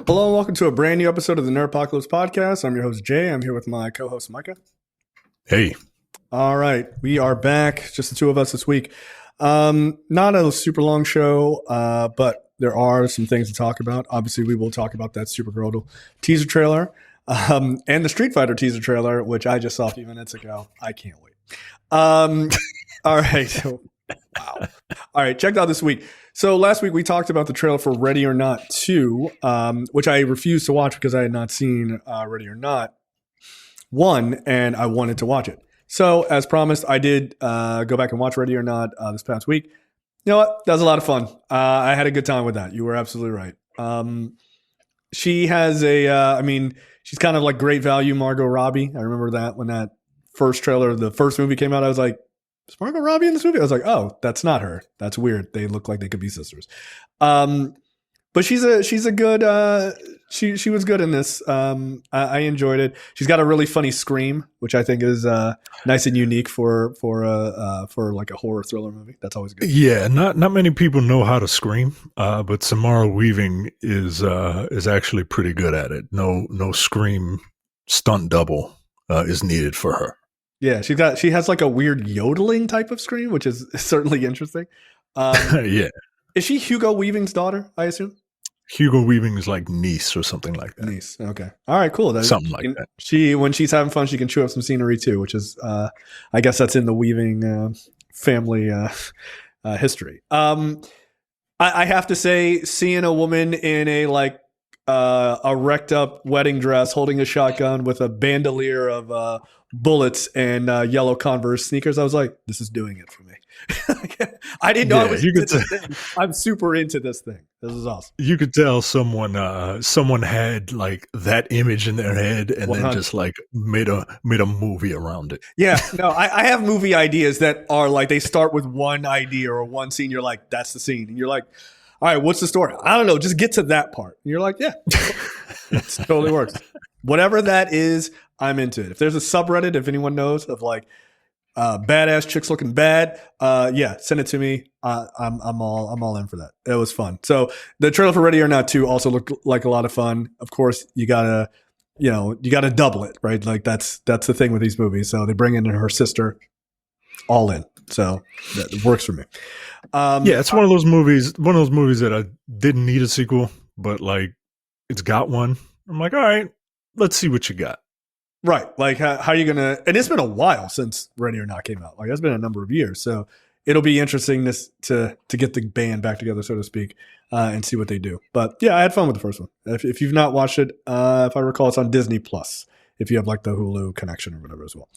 Hello and welcome to a brand new episode of the Nerdpocalypse Podcast. I'm your host, Jay. I'm here with my co-host, Micah. Hey. All right. We are back, just the two of us this week. Not a super long show, but there are some things to talk about. Obviously, we will talk about that Supergirl teaser trailer and the Street Fighter teaser trailer, which I just saw a few minutes ago. I can't wait. All right. Wow. All right. Checked out this week. So last week we talked about the trailer for Ready or Not 2, which I refused to watch because I had not seen Ready or Not 1, and I wanted to watch it. So as promised, I did go back and watch Ready or Not this past week. You know what? That was a lot of fun. I had a good time with that. You were absolutely right. She has she's kind of like great value Margot Robbie. I remember that when that first trailer, the first movie came out, I was like, is Margot Robbie in this movie? I was like, oh, that's not her. That's weird. They look like they could be sisters. But she's a good. She was good in this. I enjoyed it. She's got a really funny scream, which I think is nice and unique for like a horror thriller movie. That's always good. Yeah, not many people know how to scream, but Samara Weaving is actually pretty good at it. No scream stunt double is needed for her. Yeah, she has like a weird yodeling type of scream, which is certainly interesting. Yeah. Is she Hugo Weaving's daughter, I assume? Hugo Weaving is like niece or something like that. Niece. Okay. All right, cool. Something like that. When she's having fun, she can chew up some scenery too, which is, I guess that's in the Weaving family history. I have to say, seeing a woman in a wrecked up wedding dress holding a shotgun with a bandolier of bullets and yellow Converse sneakers, I was like, this is doing it for me. I didn't know I was into this thing. I'm super into this thing. This is awesome. You could tell someone had like that image in their head and 100. Then just like made a movie around it. Yeah, no, I have movie ideas that are like, they start with one idea or one scene. You're like, that's the scene. And you're like, all right, what's the story? I don't know. Just get to that part. And you're like, yeah, it totally works. Whatever that is, I'm into it. If there's a subreddit, if anyone knows of like badass chicks looking bad, yeah, send it to me. I'm all in for that. It was fun. So the trailer for Ready or Not 2 also looked like a lot of fun. Of course, you gotta double it, right? Like that's the thing with these movies. So they bring in her sister, all in. So that works for me. Yeah, it's one of those movies that I didn't need a sequel, but like it's got one. I'm like, all right, let's see what you got. Right. Like how are you going to, and it's been a while since Ready or Not came out. Like it's been a number of years. So it'll be interesting to get the band back together, so to speak, and see what they do. But yeah, I had fun with the first one. If you've not watched it, if I recall, it's on Disney Plus, if you have like the Hulu connection or whatever as well.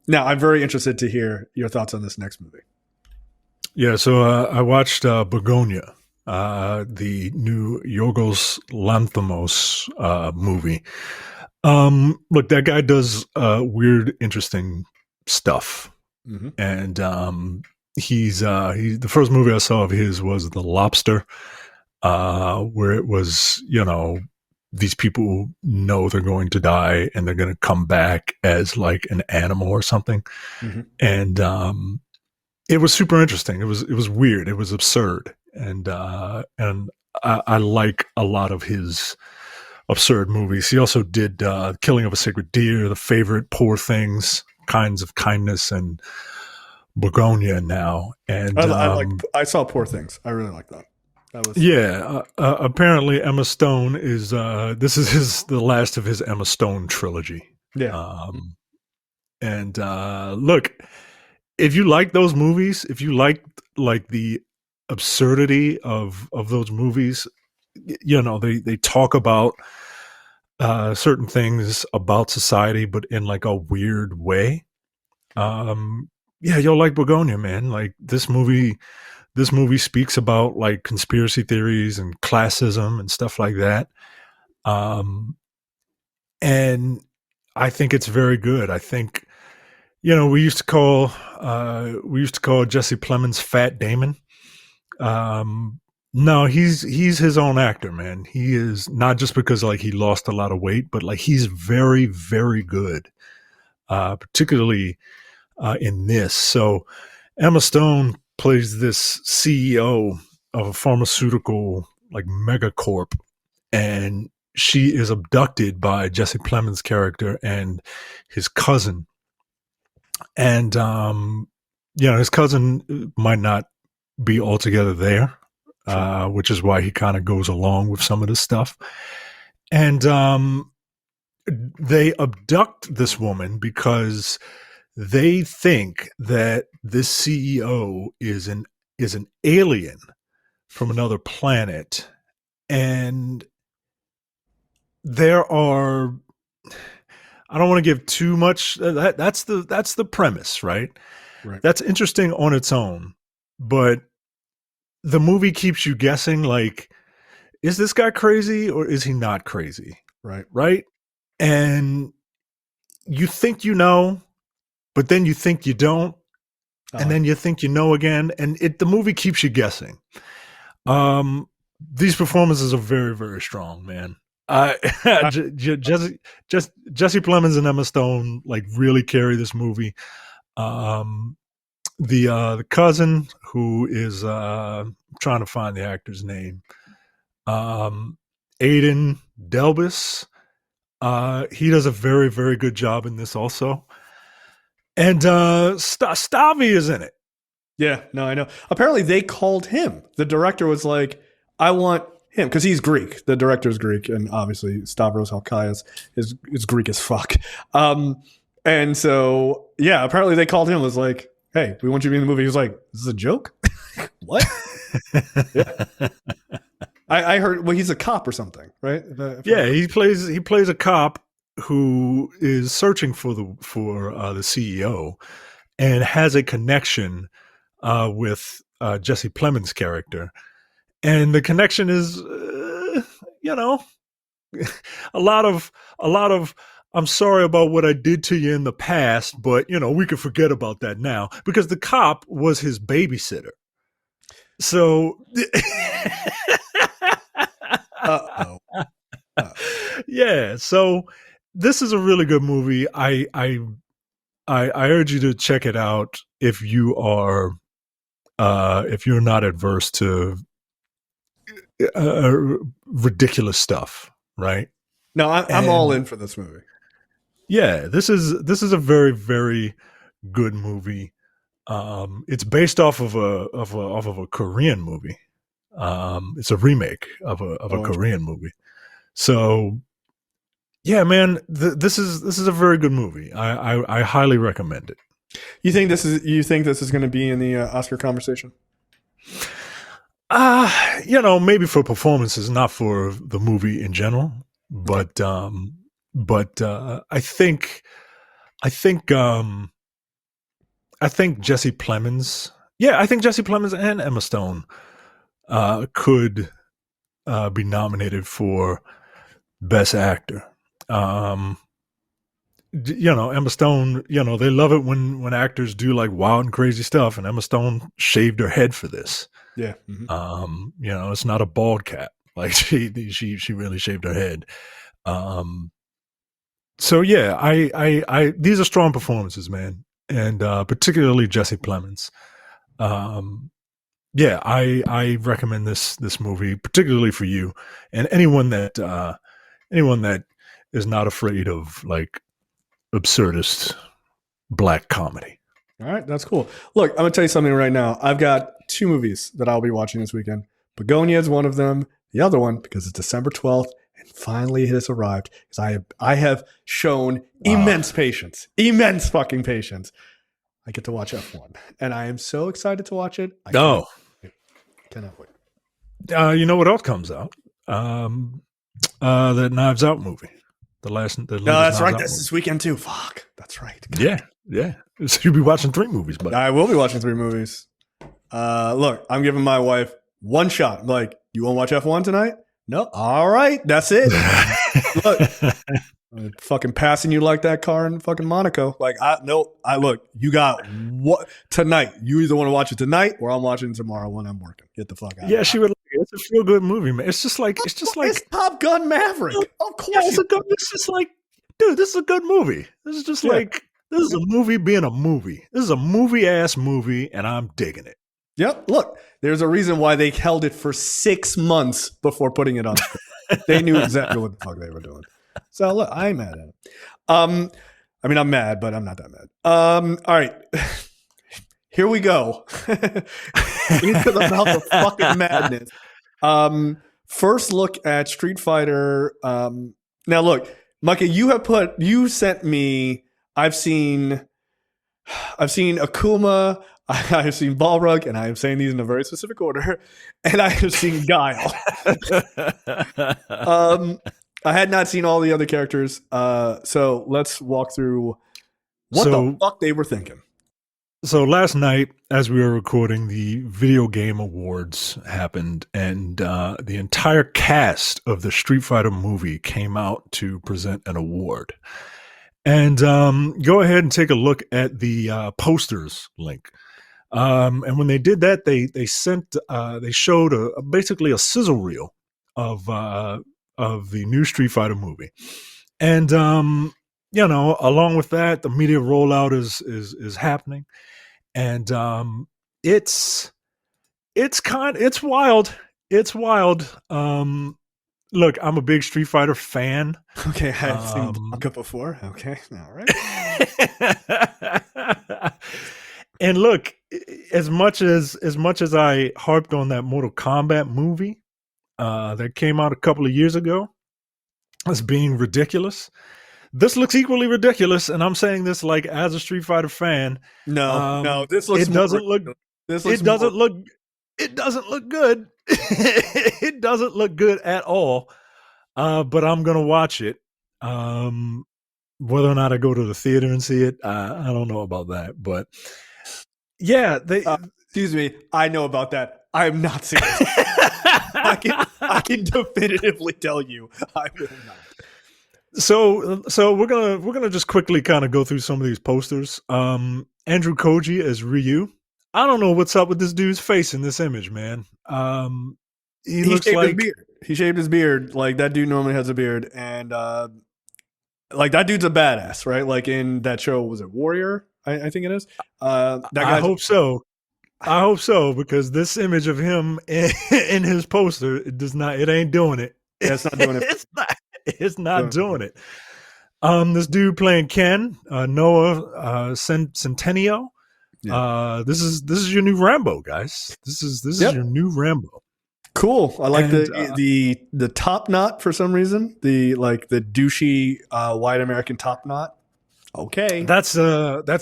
Now I'm very interested to hear your thoughts on this next movie. Yeah. So I watched Bugonia, the new Yorgos Lanthimos movie. Look, that guy does weird, interesting stuff, and he's the first movie I saw of his was The Lobster, where it was these people know they're going to die and they're going to come back as like an animal or something, and it was super interesting. It was weird. It was absurd, and I like a lot of his absurd movies. He also did Killing of a Sacred Deer, The Favorite, Poor Things, Kinds of Kindness, and Bugonia now. And I saw Poor Things. I really like that. Apparently Emma Stone is this is the last of his Emma Stone trilogy. Yeah. Look, if you like those movies, if you like the absurdity of those movies, they talk about certain things about society, but in like a weird way. Yeah, you'll like Bugonia, man. Like this movie speaks about like conspiracy theories and classism and stuff like that. And I think it's very good. I think, we used to call Jesse Plemons Fat Damon. No, he's his own actor, man. He is, not just because like he lost a lot of weight, but like he's very, very good, particularly in this. So Emma Stone plays this CEO of a pharmaceutical like megacorp, and she is abducted by Jesse Plemons' character and his cousin. And, his cousin might not be altogether there, which is why he kind of goes along with some of this stuff. And they abduct this woman because they think that this CEO is an alien from another planet. And there are, I don't want to give too much. That's the premise, right? Right. That's interesting on its own, but the movie keeps you guessing, like, is this guy crazy or is he not crazy? Right. Right. And you think you know, but then you think you don't. And then you think you know again. And the movie keeps you guessing. These performances are very, very strong, man. Jesse Plemons and Emma Stone like really carry this movie. The cousin, who is trying to find the actor's name, Aiden Delbus, he does a very, very good job in this also. And Stavi is in it. Yeah, no, I know. Apparently they called him. The director was like, I want him, because he's Greek. The director's Greek, and obviously Stavros Halkias is Greek as fuck. And so, yeah, apparently they called him and was like, hey, we want you to be in the movie. He was like, this is a joke? What? Yeah. I heard, well, he's a cop or something, right? Yeah, he plays a cop who is searching for the CEO and has a connection with Jesse Plemons' character. And the connection is, a lot of, I'm sorry about what I did to you in the past, but, we can forget about that now, because the cop was his babysitter. So, yeah. So this is a really good movie. I urge you to check it out if you are, if you're not adverse to ridiculous stuff, right? No, I'm all in for this movie. Yeah, this is a very, very good movie. It's based off of a Korean movie. It's a remake of a Korean movie. So, yeah, man, this is a very good movie. I highly recommend it. You think this is going to be in the Oscar conversation? Maybe for performances, not for the movie in general. But I think Jesse Plemons. Yeah, I think Jesse Plemons and Emma Stone could be nominated for Best Actor. Emma Stone, they love it when actors do like wild and crazy stuff, and Emma Stone shaved her head for this. Yeah. Mm-hmm. It's not a bald cap. Like she really shaved her head. So yeah, I these are strong performances, man. And particularly Jesse Plemons. Yeah, I recommend this movie, particularly for you and anyone that is not afraid of like absurdist black comedy. All right, that's cool. Look, I'm gonna tell you something right now. I've got 2 movies that I'll be watching this weekend. Bugonia is one of them. The other one, because it's December 12th, and finally it has arrived, because I have shown immense patience, immense fucking patience. I get to watch F1, and I am so excited to watch it. Cannot wait. You know what else comes out? The Knives Out movie. The that's right. That's this weekend too. Fuck. That's right. God. Yeah. So you'll be watching 3 movies, buddy. I will be watching 3 movies. Look, I'm giving my wife one shot. I'm like, you want to watch F1 tonight? No. All right. That's it. Look, I'm fucking passing you like that car in fucking Monaco. Like, look, you got what tonight? You either want to watch it tonight or I'm watching it tomorrow when I'm working. Get the fuck out. Yeah, she would. It's a feel good movie, man. It's like Top Gun Maverick. Of course, it's just like, dude, this is a good movie. This is just like, this is a movie being a movie. This is a movie ass movie, and I'm digging it. Yep. Look, there's a reason why they held it for 6 months before putting it on screen. They knew exactly what the fuck they were doing. So look, I ain't mad at it. I mean, I'm mad, but I'm not that mad. All right. Here we go. Into the mouth of fucking madness. First look at Street Fighter. Now look, Micah, you sent me, I've seen Akuma, I've seen Balrog, and I am saying these in a very specific order, and I have seen Guile. I had not seen all the other characters, so let's walk through what the fuck they were thinking. So last night, as we were recording, the Video Game Awards happened, and the entire cast of the Street Fighter movie came out to present an award. And go ahead and take a look at the posters link. And when they did that, they showed basically a sizzle reel of the new Street Fighter movie, and along with that, the media rollout is happening, and it's wild. It's wild. Look, I'm a big Street Fighter fan. Okay, I had seen Blanka before. Okay, all right. And look, as much as I harped on that Mortal Kombat movie that came out a couple of years ago as being ridiculous, this looks equally ridiculous. And I'm saying this like as a Street Fighter fan. No, this looks. It doesn't look good. It doesn't look good. It doesn't look good at all. But I'm gonna watch it. Whether or not I go to the theater and see it, I don't know about that. But yeah, excuse me, I know about that. I am not seeing it. I can definitively tell you, I will not. So we're gonna just quickly kind of go through some of these posters. Andrew Koji as Ryu. I don't know what's up with this dude's face in this image, man. He looks like his beard. He shaved his beard. Like that dude normally has a beard, and like that dude's a badass, right? Like in that show, was it Warrior? I think it is. I hope so. I hope so, because this image of him in his poster, it ain't doing it. Yeah, it's not doing it. It's not doing it. This dude playing Ken, Noah Centennial. Yeah. This is your new Rambo, guys. This is your new Rambo. Cool. I like the top knot for some reason. The douchey white American top knot. Okay. That's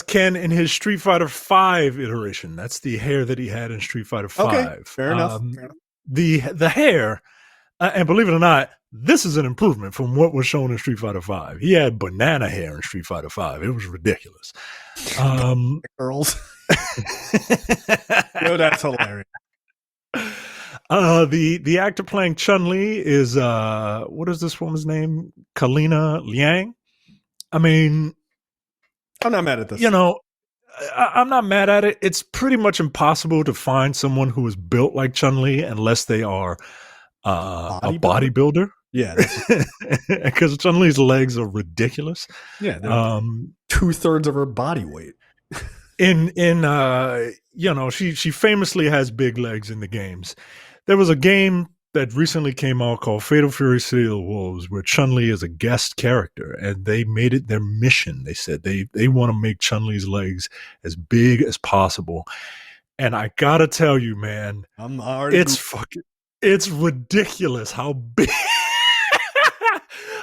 Ken in his Street Fighter V iteration. That's the hair that he had in Street Fighter V. Okay. Fair enough. The hair, and believe it or not, this is an improvement from what was shown in Street Fighter V. He had banana hair in Street Fighter V. It was ridiculous. Girls. Yo, that's hilarious. The actor playing Chun-Li is what is this woman's name? Kalina Liang. I mean, I'm not mad at this. I'm not mad at it. It's pretty much impossible to find someone who is built like Chun-Li unless they are a bodybuilder. Yeah, because Chun-Li's legs are ridiculous. Yeah, 2/3 of her body weight. She famously has big legs in the games. There was a game that recently came out called Fatal Fury City of the Wolves, where Chun-Li is a guest character, and they made it their mission. They said they want to make Chun-Li's legs as big as possible. And I gotta tell you, man, it's ridiculous how big.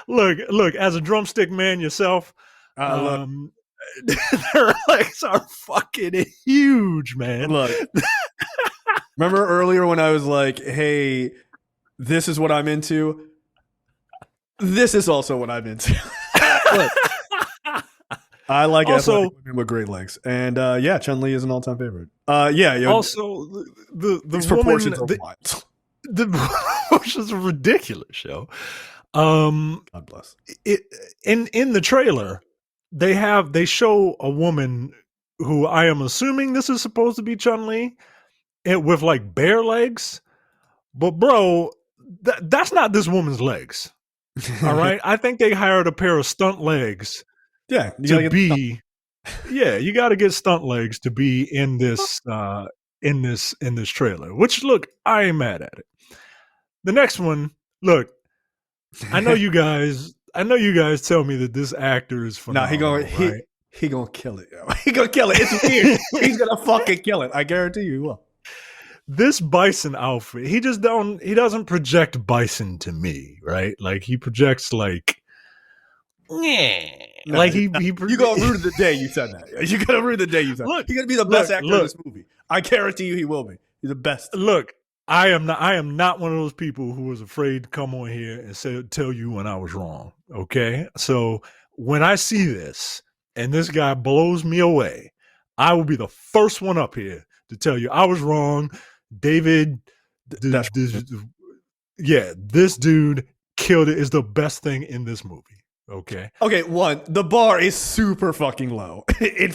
Look, as a drumstick man yourself, their legs are fucking huge, man. Look, remember earlier when I was like, hey, this is what I'm into? This is also what I'm into. Look, I like athletic women with great legs. And Chun-Li is an all-time favorite. Also, these proportions are wild. The proportions are ridiculous, yo. God bless. In the trailer, they show a woman who I am assuming this is supposed to be Chun-Li, with like bare legs, but bro, that's not this woman's legs. All right, I think they hired a pair of stunt legs. Yeah, you got to get stunt legs to be in this trailer. Which, look, I ain't mad at it. The next one, look, I know you guys. I know you guys tell me that this actor is phenomenal. He gonna kill it. Yo. He gonna kill it. It's weird. He's gonna fucking kill it. I guarantee you he will. This Bison outfit, he doesn't project Bison to me, right? Like he projects like, No, like you gonna ruin the day you said that. You gonna ruin the day you said. Look, he's gonna be the best actor in this movie. I guarantee you he will be. He's the best. Look, I am not one of those people who was afraid to come on here and tell you when I was wrong. Okay, so when I see this and this guy blows me away, I will be the first one up here to tell you I was wrong. David, this dude killed it. Is the best thing in this movie. Okay. One, the bar is super fucking low. In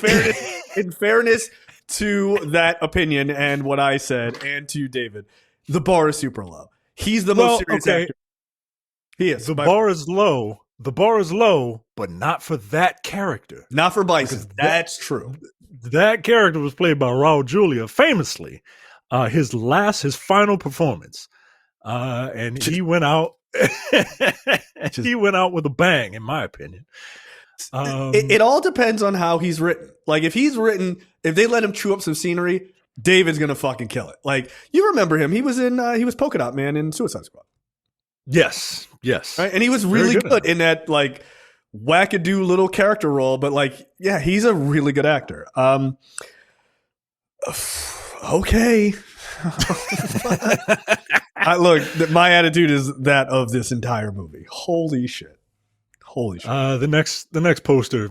fairness to that opinion and what I said, and to David, the bar is super low. He's the most serious actor. He is. The bar is low. The bar is low, but not for that character. Not for Bison. That's true. That character was played by Raul Julia, famously. His final performance, and he went out. He went out with a bang, in my opinion. It all depends on how he's written. Like if they let him chew up some scenery, David's gonna fucking kill it. Like you remember him? He was Polka Dot Man in Suicide Squad. Yes. Right? And he was really good in that like wackadoo little character role. But like, yeah, he's a really good actor. Okay. Look, my attitude is that of this entire movie. Holy shit. The next poster,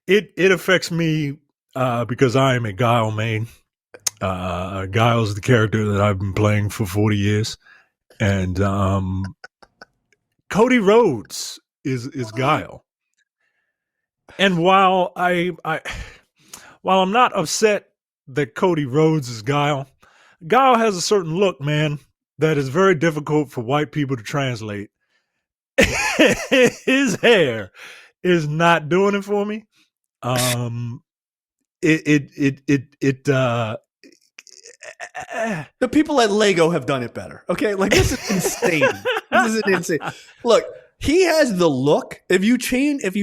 it affects me because I am a Guile main. Guile is the character that I've been playing for 40 years, and Cody Rhodes is Guile. And while I'm not upset that Cody Rhodes is Guile has a certain look, man, that is very difficult for white people to translate. His hair is not doing it for me. The people at Lego have done it better. Okay, like this is insane. Look, he has the look. If you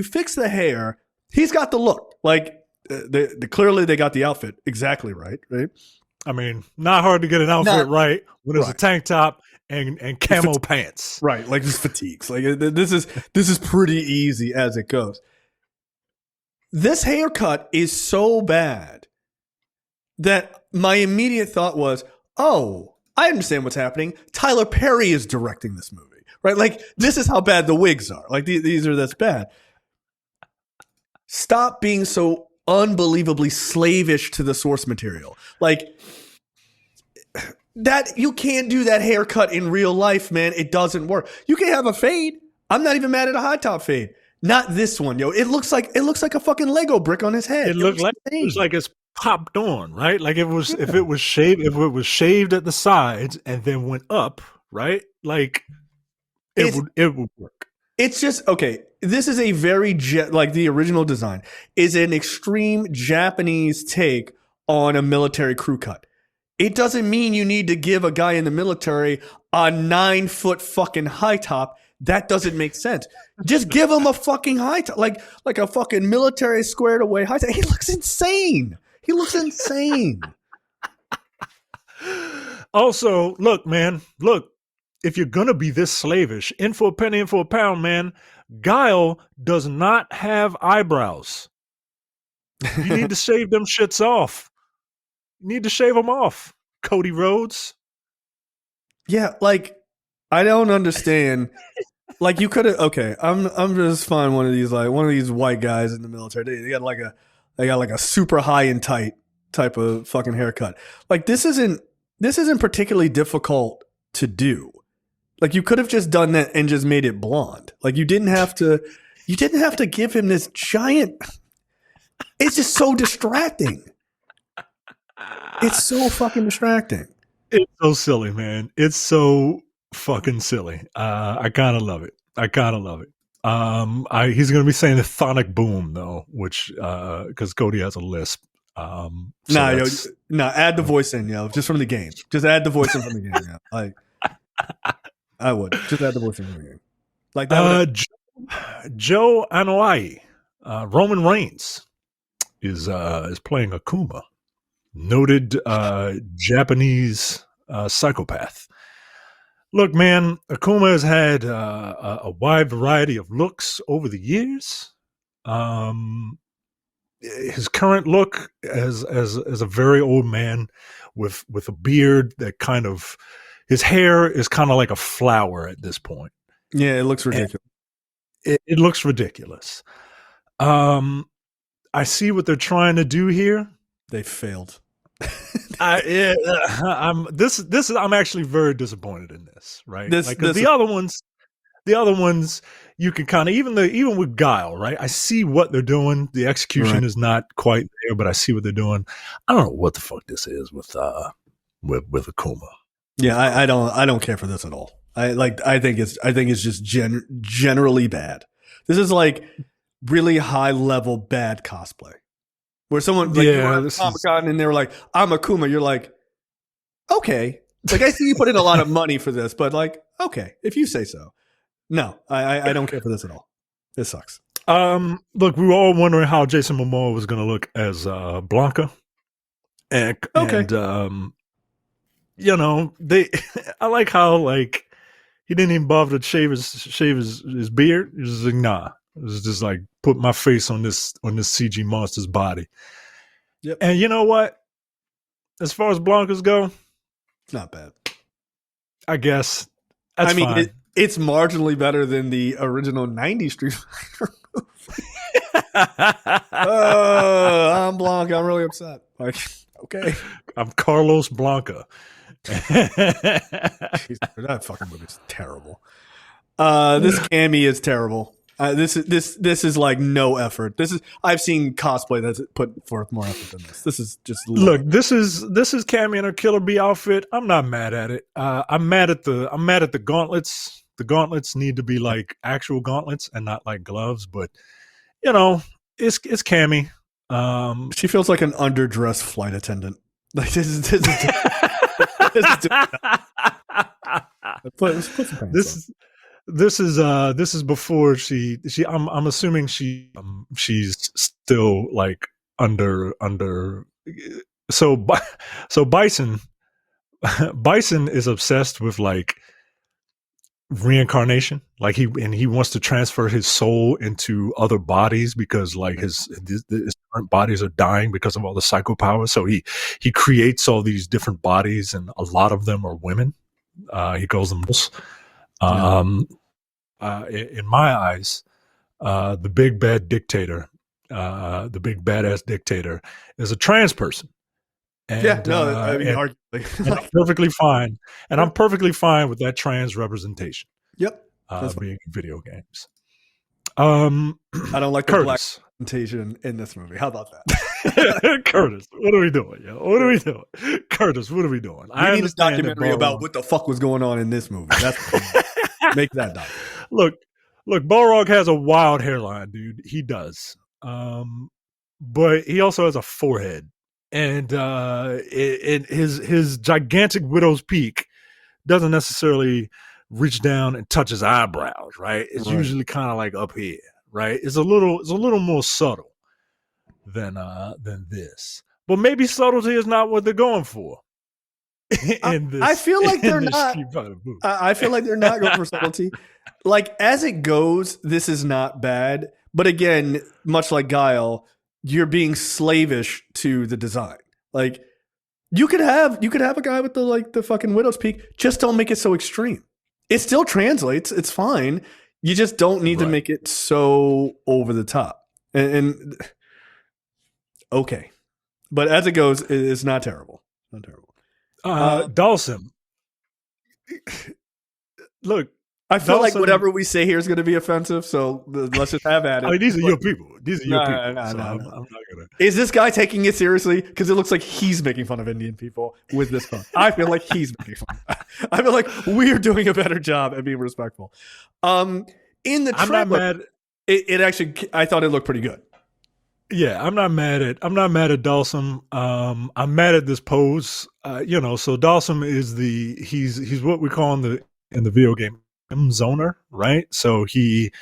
fix the hair, he's got the look. Like clearly they got the outfit exactly right. I mean, not hard to get an outfit right when it's a tank top and camo pants. Right, like just fatigues. Like this is pretty easy as it goes. This haircut is so bad that my immediate thought was, oh, I understand what's happening. Tyler Perry is directing this movie, right? Like this is how bad the wigs are. Like these are this bad. Stop being so unbelievably slavish to the source material. Like that, you can't do that haircut in real life, man. It doesn't work. You can have a fade. I'm not even mad at a high top fade. Not this one, yo. It looks like a fucking Lego brick on his head. It looks like it's popped on, right? Like if it was shaved at the sides and then went up, right? Like it would work. It's just okay. This is a very like the original design is an extreme Japanese take on a military crew cut. It doesn't mean you need to give a guy in the military a 9-foot fucking high top. That doesn't make sense. Just give him a fucking high top, like a fucking military squared away high top. He looks insane. Also, look, man, if you're going to be this slavish, in for a penny, in for a pound, man, Guile does not have eyebrows. You need to shave them shits off. You need to shave them off, Cody Rhodes. Yeah, like, I don't understand. Like, you could have, okay, I'm just find one of these white guys in the military. They got like a super high and tight type of fucking haircut. Like, this isn't particularly difficult to do. Like you could have just done that and just made it blonde. Like you didn't have to give him this giant. It's just so distracting. It's so fucking distracting. It's so silly, man. It's so fucking silly. I kind of love it. He's going to be saying the sonic boom though, which because Cody has a lisp. So add the voice in, just from the game. Just add the voice in from the game. Yeah. Like, I would just add the voice in from the game. Like that. Joe Anoa'i, Roman Reigns is playing Akuma, noted Japanese psychopath. Look, man, Akuma has had a wide variety of looks over the years. His current look as a very old man with a beard that kind of, his hair is kind of like a flower at this point. Yeah, it looks ridiculous. It looks ridiculous. I see what they're trying to do here. They failed. I'm actually very disappointed in this, right? Because the other ones, you can kind of, even with Guile, right? I see what they're doing. The execution is not quite there, but I see what they're doing. I don't know what the fuck this is with Akuma. Yeah, I don't care for this at all. I think it's just generally bad. This is like really high level bad cosplay. Where someone you were at Comic-Con and they were like, I'm Akuma, you're like, okay. Like, I see you put in a lot of money for this, but like, okay, if you say so. No, I don't care for this at all. This sucks. Look, we were all wondering how Jason Momoa was going to look as Blanca, and I like how like he didn't even bother to shave his beard. He was just like, nah, it was just like put my face on this CG monster's body. Yep. And you know what? As far as Blancas go, it's not bad. I guess. That's fine. It's marginally better than the original 90s Street Fighter movie. I'm Blanca. I'm really upset. Like, okay. I'm Carlos Blanca. That fucking movie's terrible. This Cammy is terrible. This is like no effort. I've seen cosplay that's put forth more effort than this. This is just look. This is Cammy in her Killer Bee outfit. I'm not mad at it. I'm mad at the gauntlets. The gauntlets need to be like actual gauntlets and not like gloves. But it's Cammy. She feels like an underdressed flight attendant. Like this is This is before she I'm assuming she's still like under so Bison is obsessed with like reincarnation, like he wants to transfer his soul into other bodies because like his current bodies are dying because of all the psycho powers. So he creates all these different bodies, and a lot of them are women. He calls them in my eyes, the big bad dictator, the big badass dictator is a trans person. And, arguably. And I'm perfectly fine. And I'm perfectly fine with that trans representation. Yep. Being in video games. I don't like the black representation in this movie. How about that? Curtis, what are we doing? What are we doing? Curtis, what are we doing? I need a documentary about what the fuck was going on in this movie. That's make that documentary. Look, Balrog has a wild hairline, dude. He does. But he also has a forehead. And his gigantic widow's peak doesn't necessarily reach down and touch his eyebrows, right? It's usually kind of like up here, right? It's a little more subtle than this. But maybe subtlety is not what they're going for. I feel like they're not. I feel like they're not going for subtlety. Like as it goes, this is not bad. But again, much like Guile, you're being slavish to the design. Like you could have a guy with the fucking widow's peak. Just don't make it so extreme. It still translates. It's fine. You just don't need to make it so over the top. And okay, but as it goes, it's not terrible. Not terrible. Dawson, look. I feel like whatever we say here is going to be offensive, so let's just have at it. I mean, these are your people. These are your people. I'm not gonna. Is this guy taking it seriously? Because it looks like he's making fun of Indian people with this phone. I feel like he's making fun. I feel like we're doing a better job at being respectful. In the trailer, I'm not mad. It actually, I thought it looked pretty good. Yeah, I'm not mad at Dalsum. I'm mad at this pose. So Dalsum is he's what we call in the video game zoner, right? So he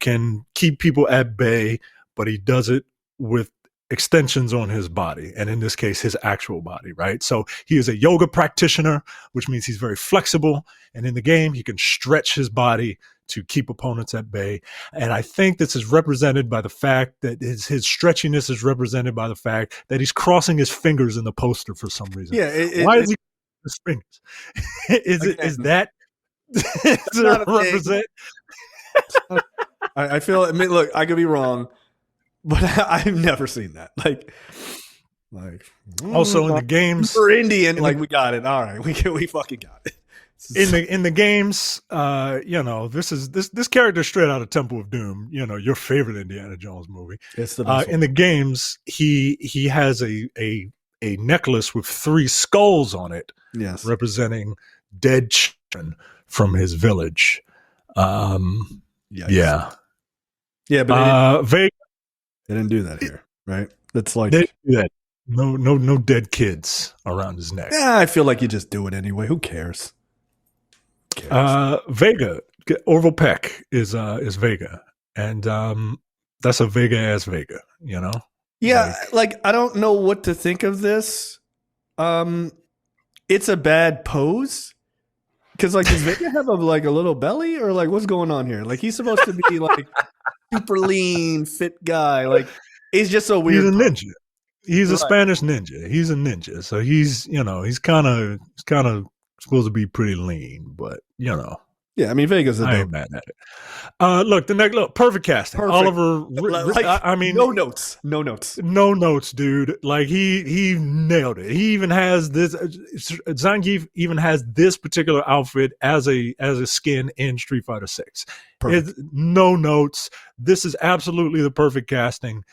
can keep people at bay, but he does it with extensions on his body, and in this case his actual body, right? So he is a yoga practitioner, which means he's very flexible, and in the game he can stretch his body to keep opponents at bay. And I think this is represented by the fact that his stretchiness is represented by the fact that he's crossing his fingers in the poster for some reason. Yeah. Why is he his fingers? Is that to represent? I feel. I mean, look, I could be wrong, but I've never seen that. Like. Also in the games, we're Indian. Like we got it. All right, we fucking got it. In the games, this character straight out of Temple of Doom, your favorite Indiana Jones movie. It's the best in the games, he has a necklace with 3 skulls on it, yes, representing dead children from his village. Yeah, but they didn't do that here, right? That's like they do that. No dead kids around his neck. Yeah, I feel like you just do it anyway. Who cares? Vega, Orville Peck is Vega, and that's a Vega ass Vega, Yeah, like I don't know what to think of this. It's a bad pose because like does Vega have a little belly or like what's going on here? Like he's supposed to be like super lean, fit guy. Like he's just so weird. He's a ninja. He's a Spanish ninja. He's a ninja, so he's kind of supposed to be pretty lean, but Yeah, I mean Vega's a I ain't mad at it. Look, perfect casting. Perfect. Oliver, I mean, no notes, dude. Like he nailed it. He even has this. Zangief even has this particular outfit as a skin in Street Fighter 6. No notes. This is absolutely the perfect casting.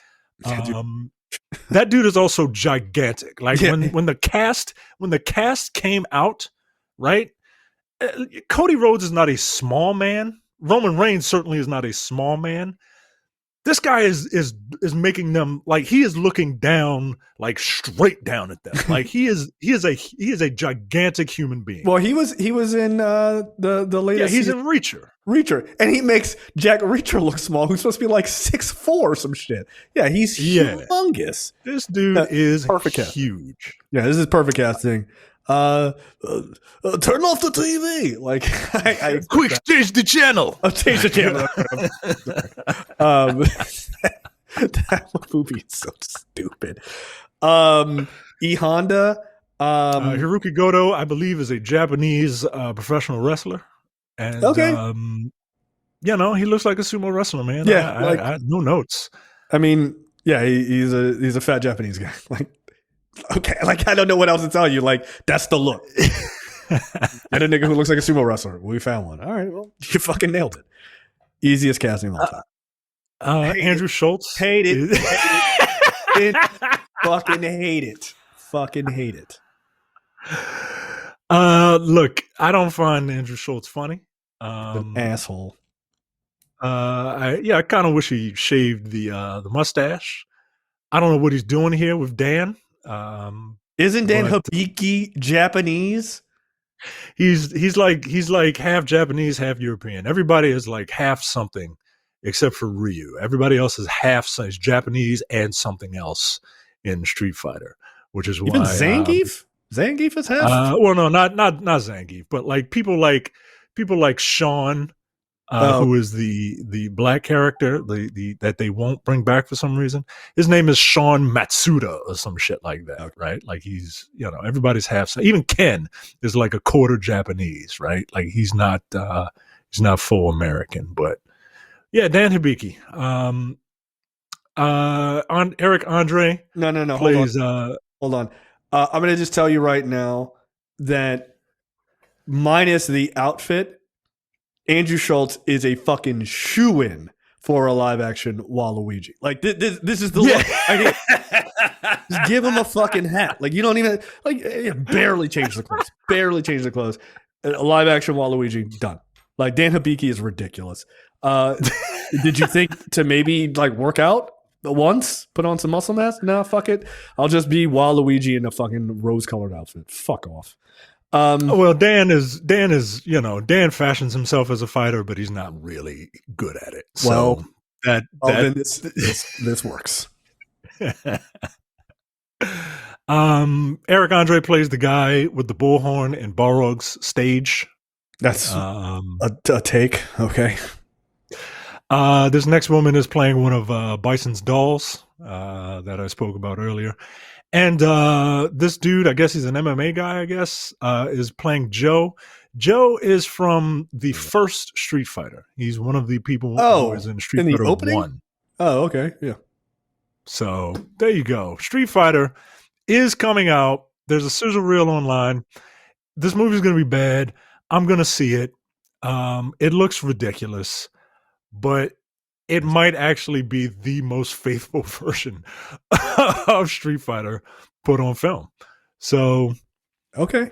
That dude is also gigantic. Like when the cast came out, right? Cody Rhodes is not a small man. Roman Reigns certainly is not a small man. This guy is making them like he is looking down, like straight down at them. Like he is a gigantic human being. Well, he was in the latest. Yeah, he's in Reacher, and he makes Jack Reacher look small, who's supposed to be like 6'4" or some shit. Yeah, he's humongous. This dude is perfect huge. Yeah, this is perfect casting. Turn off the TV. Like, quick, change the channel. Change the channel. That movie is so stupid. E Honda. Hiroki Goto, I believe, is a Japanese professional wrestler. And, he looks like a sumo wrestler, man. Yeah, no notes. I mean, yeah, he's a fat Japanese guy. Like, okay, like I don't know what else to tell you. Like, that's the look. And a nigga who looks like a sumo wrestler. We found one. All right, well, you fucking nailed it. Easiest casting of all time. Andrew Schultz. Hate it. Fucking hate it. Fucking hate it. Look, I don't find Andrew Schultz funny. An asshole. I kind of wish he shaved the mustache. I don't know what he's doing here with Dan. Isn't Dan Hibiki Japanese? He's like half Japanese, half European. Everybody is like half something, except for Ryu. Everybody else is is Japanese and something else in Street Fighter, which is even why Zangief. Zangief is half. Well, no, not Zangief, but like people like Sean, who is the black character, the that they won't bring back for some reason. His name is Sean Matsuda or some shit like that, okay. Right? Like he's everybody's half. Even Ken is like a quarter Japanese, right? Like he's not full American, but yeah, Dan Hibiki. Eric Andre. No. Plays, hold on. I'm gonna just tell you right now that minus the outfit, Andrew Schultz is a fucking shoo-in for a live action Waluigi. Like this is the look. Just give him a fucking hat. Like you don't even barely change the clothes. Barely change the clothes. A live action Waluigi done. Like Dan Hibiki is ridiculous. Did you think to maybe like work out once, put on some muscle mass. No, fuck it. I'll just be Waluigi in a fucking rose-colored outfit. Fuck off. Well, Dan Dan fashions himself as a fighter, but he's not really good at it. So then this works. Eric Andre plays the guy with the bullhorn in Balrog's stage. That's a take. Okay. This next woman is playing one of Bison's dolls that I spoke about earlier. And this dude, I guess he's an MMA guy, is playing Joe. Joe is from the first Street Fighter. He's one of the people who is in Street Fighter 1. Oh, okay. Yeah. So there you go. Street Fighter is coming out. There's a sizzle reel online. This movie's going to be bad. I'm going to see it. It looks ridiculous, but it might actually be the most faithful version of Street Fighter put on film. So, okay,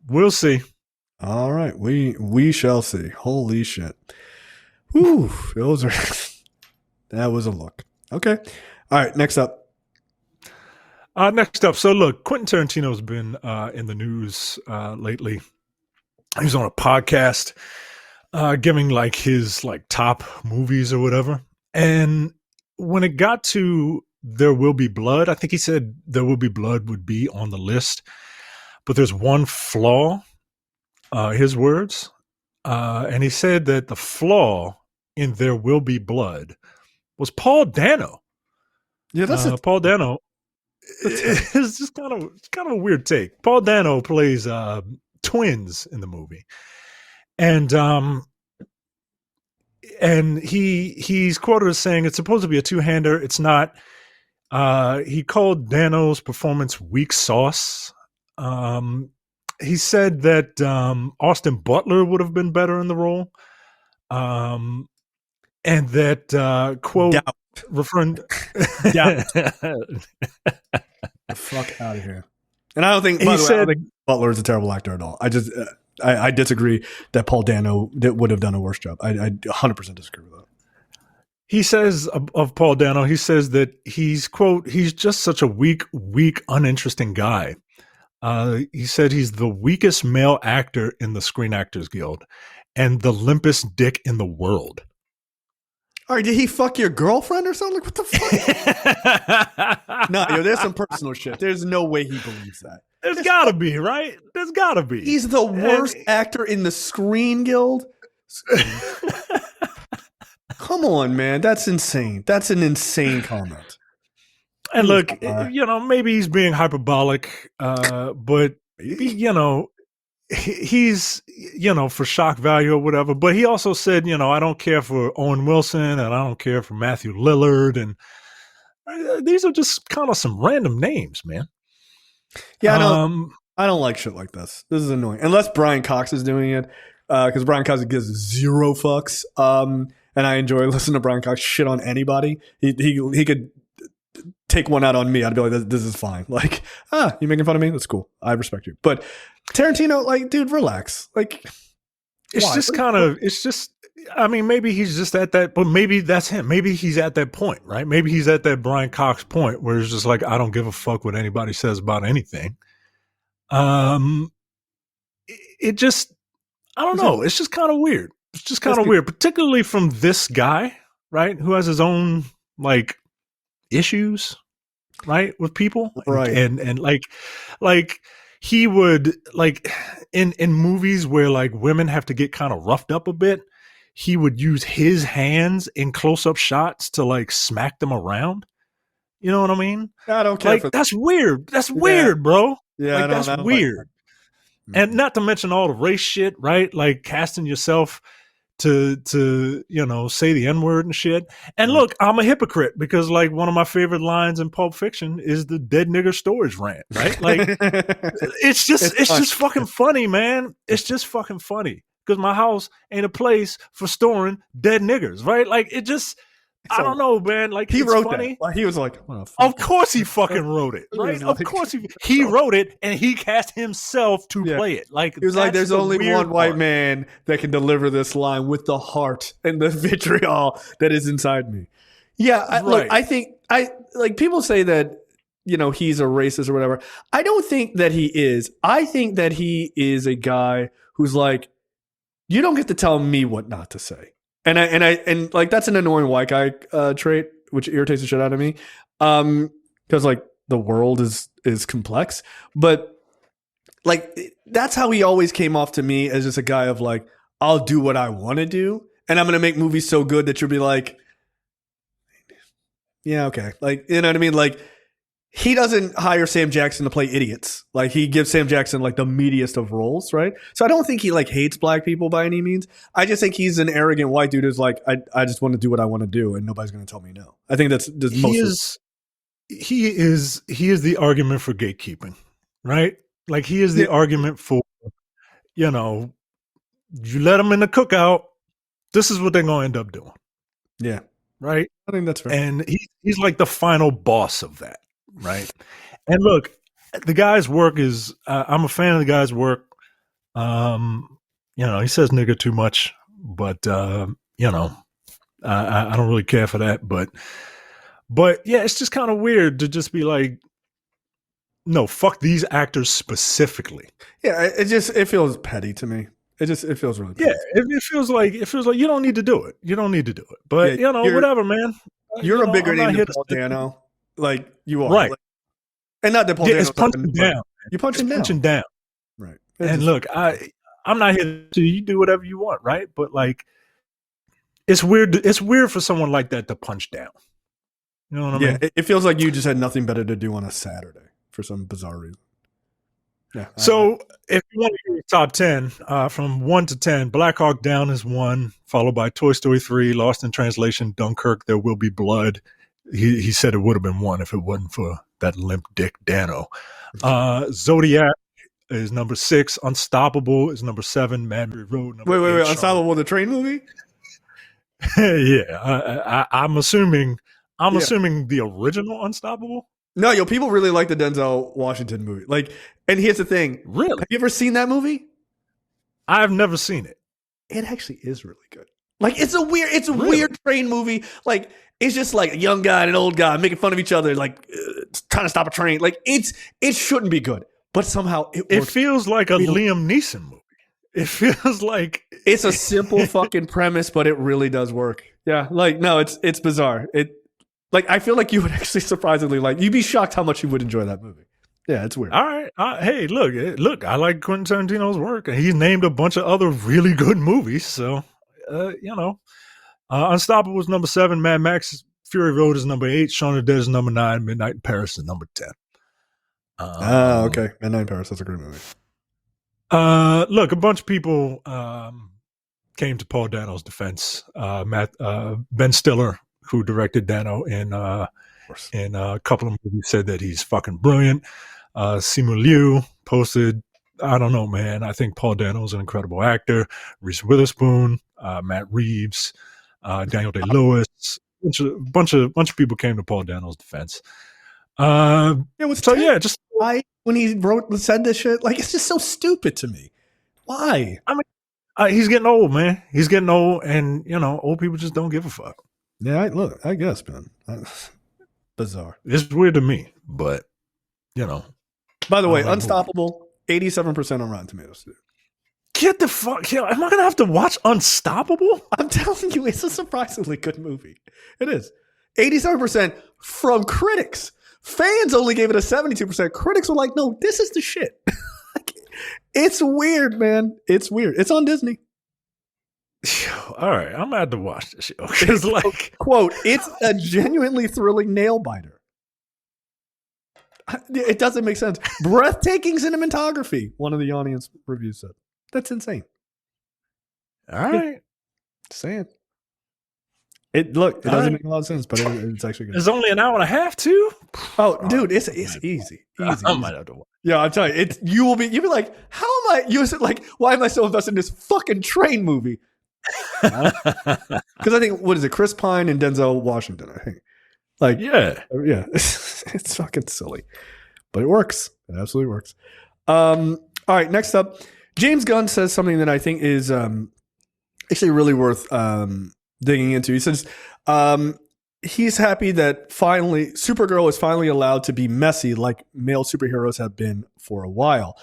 we'll see. All right, we shall see. Holy shit! Whew, that was a look. Okay, all right. Next up. So look, Quentin Tarantino's been in the news lately. He was on a podcast. Giving like his like top movies or whatever. And when it got to There Will Be Blood, I think he said There Will Be Blood would be on the list. But there's one flaw, his words. And he said that the flaw in There Will Be Blood was Paul Dano. Yeah, that's Paul Dano. It's just kind of a weird take. Paul Dano plays twins in the movie. And he's quoted as saying it's supposed to be a two-hander. It's not. He called Dano's performance weak sauce. He said that Austin Butler would have been better in the role. And that quote Doubt. referring Doubt. The fuck out of here. And I don't think, I don't think Butler is a terrible actor at all. I disagree that Paul Dano would have done a worse job. I 100% disagree with that. He says of Paul Dano, he says that he's, quote, he's just such a weak, uninteresting guy. He said he's the weakest male actor in the Screen Actors Guild and the limpest dick in the world. All right, did he fuck your girlfriend or something? Like, what the fuck? No, there's some personal shit. There's no way he believes that. There's gotta be, right? There's gotta be. He's the worst actor in the Screen Guild. Come on, man. That's insane. That's an insane comment. And look, maybe he's being hyperbolic, but he's, for shock value or whatever. But he also said, I don't care for Owen Wilson and I don't care for Matthew Lillard. And these are just kind of some random names, man. Yeah, I don't like shit like this. This is annoying. Unless Brian Cox is doing it, because Brian Cox gives zero fucks. And I enjoy listening to Brian Cox shit on anybody. He could take one out on me. I'd be like, this is fine. Like, you making fun of me? That's cool. I respect you. But Tarantino, like, dude, relax. Like, maybe he's just at that, but maybe that's him. Maybe he's at that point, right? Maybe he's at that Brian Cox point where it's just like, I don't give a fuck what anybody says about anything. I don't know. It's just kind of weird. It's just kind of weird, particularly from this guy, right? Who has his own, like, issues, right? With people. Right. And like he would, like, in movies where, like, women have to get kind of roughed up a bit, he would use his hands in close-up shots to, like, smack them around. You know what I mean? I don't care. Like, that's weird. That's weird, bro. Yeah, like, that's weird. Like, and not to mention all the race shit, right? Like casting yourself to say the N-word and shit. And look, I'm a hypocrite because, like, one of my favorite lines in Pulp Fiction is the dead nigger storage rant, right? Like, it's just fucking funny, man. It's just fucking funny because my house ain't a place for storing dead niggers, right? Like, it just, I don't know, man. Like, he wrote funny. That. Like, he was like, of course he fucking wrote it, right? Of course he wrote it, and he cast himself to play it. Like, he was like, "There's only one white man that can deliver this line with the heart and the vitriol that is inside me." Yeah, Right. look, I think people say that he's a racist or whatever. I don't think that he is. I think that he is a guy who's like, you don't get to tell me what not to say, and like that's an annoying white guy trait, which irritates the shit out of me, because like the world is complex, but like that's how he always came off to me, as just a guy of like, I'll do what I want to do, and I'm gonna make movies so good that you'll be like, yeah, okay, like, you know what I mean, like. He doesn't hire Sam Jackson to play idiots. Like, he gives Sam Jackson like the meatiest of roles, right? So I don't think he like hates black people by any means. I just think he's an arrogant white dude who's like, I just want to do what I want to do, and nobody's going to tell me no. I think that's he is the argument for gatekeeping, right? Like, he is the argument for, you let them in the cookout. This is what they're going to end up doing. Yeah, right. I think that's right. And he's like the final boss of that. Right. And look, the guy's work is, I'm a fan of the guy's work. He says nigga too much, but, I don't really care for that. But yeah, it's just kind of weird to just be like, no, fuck these actors specifically. Yeah. It feels petty to me. It feels really petty. Yeah. It feels like you don't need to do it. You don't need to do it. But, whatever, man. You're a bigger name than Paul Dano. Like, you are. Right. Like, and not that Paul Dano. It's punching down. You punch him down. Punching down. Right. And look, I'm not here to you do whatever you want, right? But like, it's weird. It's weird for someone like that to punch down. You know what I mean? Yeah, it feels like you just had nothing better to do on a Saturday for some bizarre reason. Yeah. So if you want to hear top 10, from 1 to 10, Black Hawk Down is 1, followed by Toy Story 3, Lost in Translation, Dunkirk, There Will Be Blood. He said it would have been 1 if it wasn't for that limp dick Dano. Zodiac is number 6. Unstoppable is number 7. Mad Max Road. Wait. Unstoppable, the train movie? Yeah. I'm assuming the original Unstoppable. No, people really like the Denzel Washington movie. Like, and here's the thing. Really? Have you ever seen that movie? I've never seen it. It actually is really good. Like, it's a weird train movie. Like, it's just like a young guy and an old guy making fun of each other, like trying to stop a train. Like, it shouldn't be good, but somehow it feels like a Liam Neeson movie. It feels like it's a simple fucking premise, but it really does work. Yeah, like, no, it's bizarre. Like, I feel like you would actually surprisingly you'd be shocked how much you would enjoy that movie. Yeah, it's weird. All right. Hey, look, I like Quentin Tarantino's work, and he's named a bunch of other really good movies. So, Unstoppable is number 7. Mad Max Fury Road is number 8. Shaun of the Dead is number 9. Midnight in Paris is number 10. Okay. Midnight in Paris. That's a great movie. Look, a bunch of people came to Paul Dano's defense. Ben Stiller, who directed Dano in a couple of movies, said that he's fucking brilliant. Simu Liu posted, I don't know, man. I think Paul Dano's an incredible actor. Reese Witherspoon, Matt Reeves, Daniel Day-Lewis. Bunch of people came to Paul Dano's defense. When he said this shit, like, it's just so stupid to me. Why? I mean, he's getting old, man. He's getting old, and old people just don't give a fuck. Yeah, I guess, man. Bizarre. It's weird to me, but By the way, Unstoppable, 87% on Rotten Tomatoes. Dude. Get the fuck! Am I gonna have to watch Unstoppable? I'm telling you, it's a surprisingly good movie. It is. 87% from critics. Fans only gave it a 72%. Critics were like, no, this is the shit. It's weird, man. It's weird. It's on Disney. All right, I'm gonna have to watch this show. It's like, quote, it's a genuinely thrilling nail biter. It doesn't make sense. Breathtaking cinematography, one of the audience reviews said. That's insane. All right. Just saying. It doesn't make a lot of sense, but it's actually good. It's only an hour and a half, too. Oh, dude, it's easy. I might have to watch. Yeah, I'm telling you, you'll be like, how am I? You said like, why am I so invested in this fucking train movie? Because I think, what is it? Chris Pine and Denzel Washington, I think. Like, yeah, it's fucking silly, but it works. It absolutely works. All right, next up, James Gunn says something that I think is actually really worth digging into. He says he's happy that finally Supergirl is finally allowed to be messy like male superheroes have been for a while.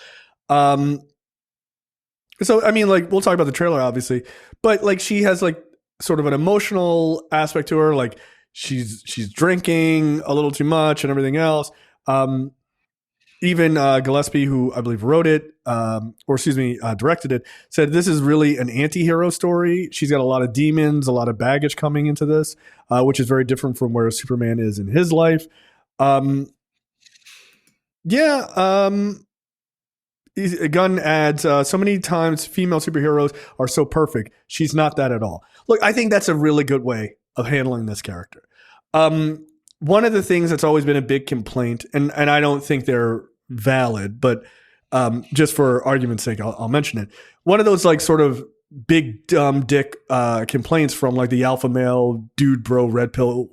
So I mean, like, we'll talk about the trailer, obviously, but like she has like sort of an emotional aspect to her. Like she's drinking a little too much and everything else. Even Gillespie, who I believe wrote it, directed it, said this is really an anti-hero story. She's got a lot of demons, a lot of baggage coming into this, which is very different from where Superman is in his life. Gunn adds, so many times female superheroes are so perfect. She's not that at all. Look, I think that's a really good way of handling this character. One of the things that's always been a big complaint, and I don't think they're valid, but just for argument's sake, I'll mention it. One of those like sort of big dumb dick complaints from like the alpha male dude bro red pill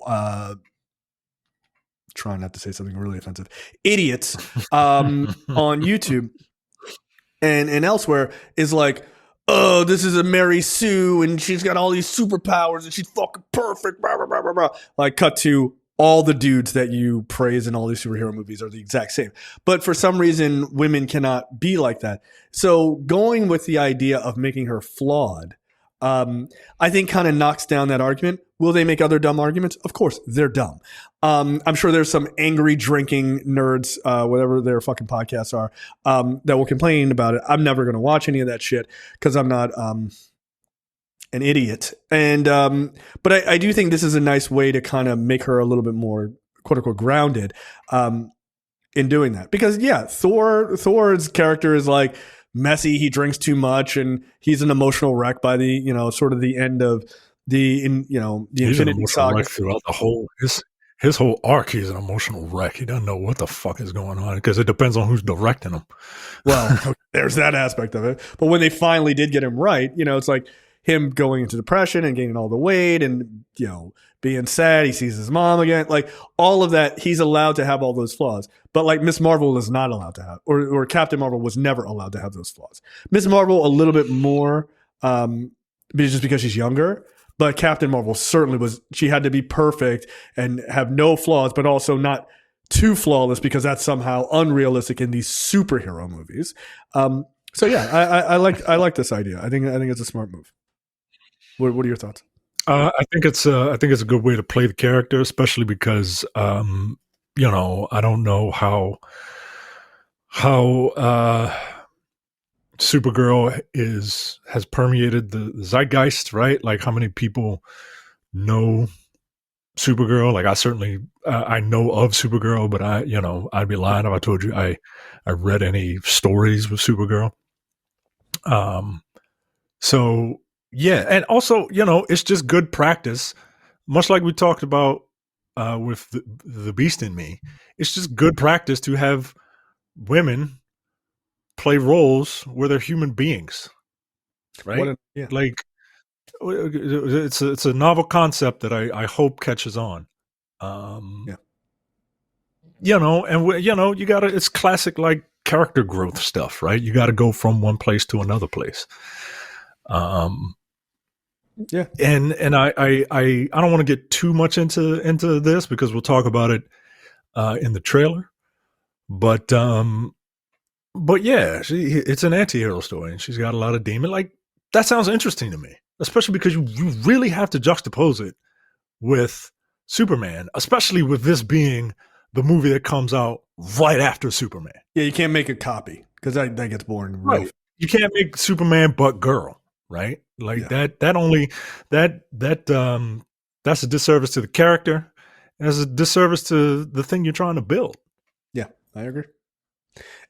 trying not to say something really offensive idiots on YouTube and elsewhere is like, oh, this is a Mary Sue and she's got all these superpowers and she's fucking perfect, blah, blah, blah, blah, blah. Like, cut to all the dudes that you praise in all these superhero movies are the exact same. But for some reason, women cannot be like that. So going with the idea of making her flawed, I think kind of knocks down that argument. Will they make other dumb arguments? Of course, they're dumb. I'm sure there's some angry drinking nerds, whatever their fucking podcasts are, that will complain about it. I'm never going to watch any of that shit because I'm not an idiot. And but I do think this is a nice way to kind of make her a little bit more quote unquote grounded in doing that. Because yeah, Thor's character is like messy. He drinks too much and he's an emotional wreck by the, sort of the end of the Infinity Saga. Throughout the whole his whole arc, he's an emotional wreck. He doesn't know what the fuck is going on because it depends on who's directing him. Well, there's that aspect of it. But when they finally did get him right, it's like him going into depression and gaining all the weight and, being sad. He sees his mom again. Like all of that, he's allowed to have all those flaws. But like Miss Marvel is not allowed to have, or Captain Marvel was never allowed to have those flaws. Miss Marvel, a little bit more, just because she's younger. But Captain Marvel certainly was, she had to be perfect and have no flaws, but also not too flawless because that's somehow unrealistic in these superhero movies. So yeah, I like this idea. I think it's a smart move. What are your thoughts? I think it's a good way to play the character, especially because I don't know how Supergirl has permeated the zeitgeist, right? Like how many people know Supergirl? Like I certainly I know of Supergirl, but I'd be lying if I told you I read any stories with Supergirl. So yeah, and also it's just good practice, much like we talked about with the Beast in Me. It's just good practice to have women play roles where they're human beings, right? Like it's a novel concept that I hope catches on. And you gotta, it's classic like character growth stuff, right? You got to go from one place to another place. And I don't want to get too much into this because we'll talk about it in the trailer, but yeah, it's an anti-hero story and she's got a lot of demon. Like that sounds interesting to me, especially because you really have to juxtapose it with Superman, especially with this being the movie that comes out right after Superman. Yeah, you can't make a copy because that gets boring. Right. You can't make Superman but girl, right? Like that's a disservice to the character. And it's a disservice to the thing you're trying to build. Yeah, I agree.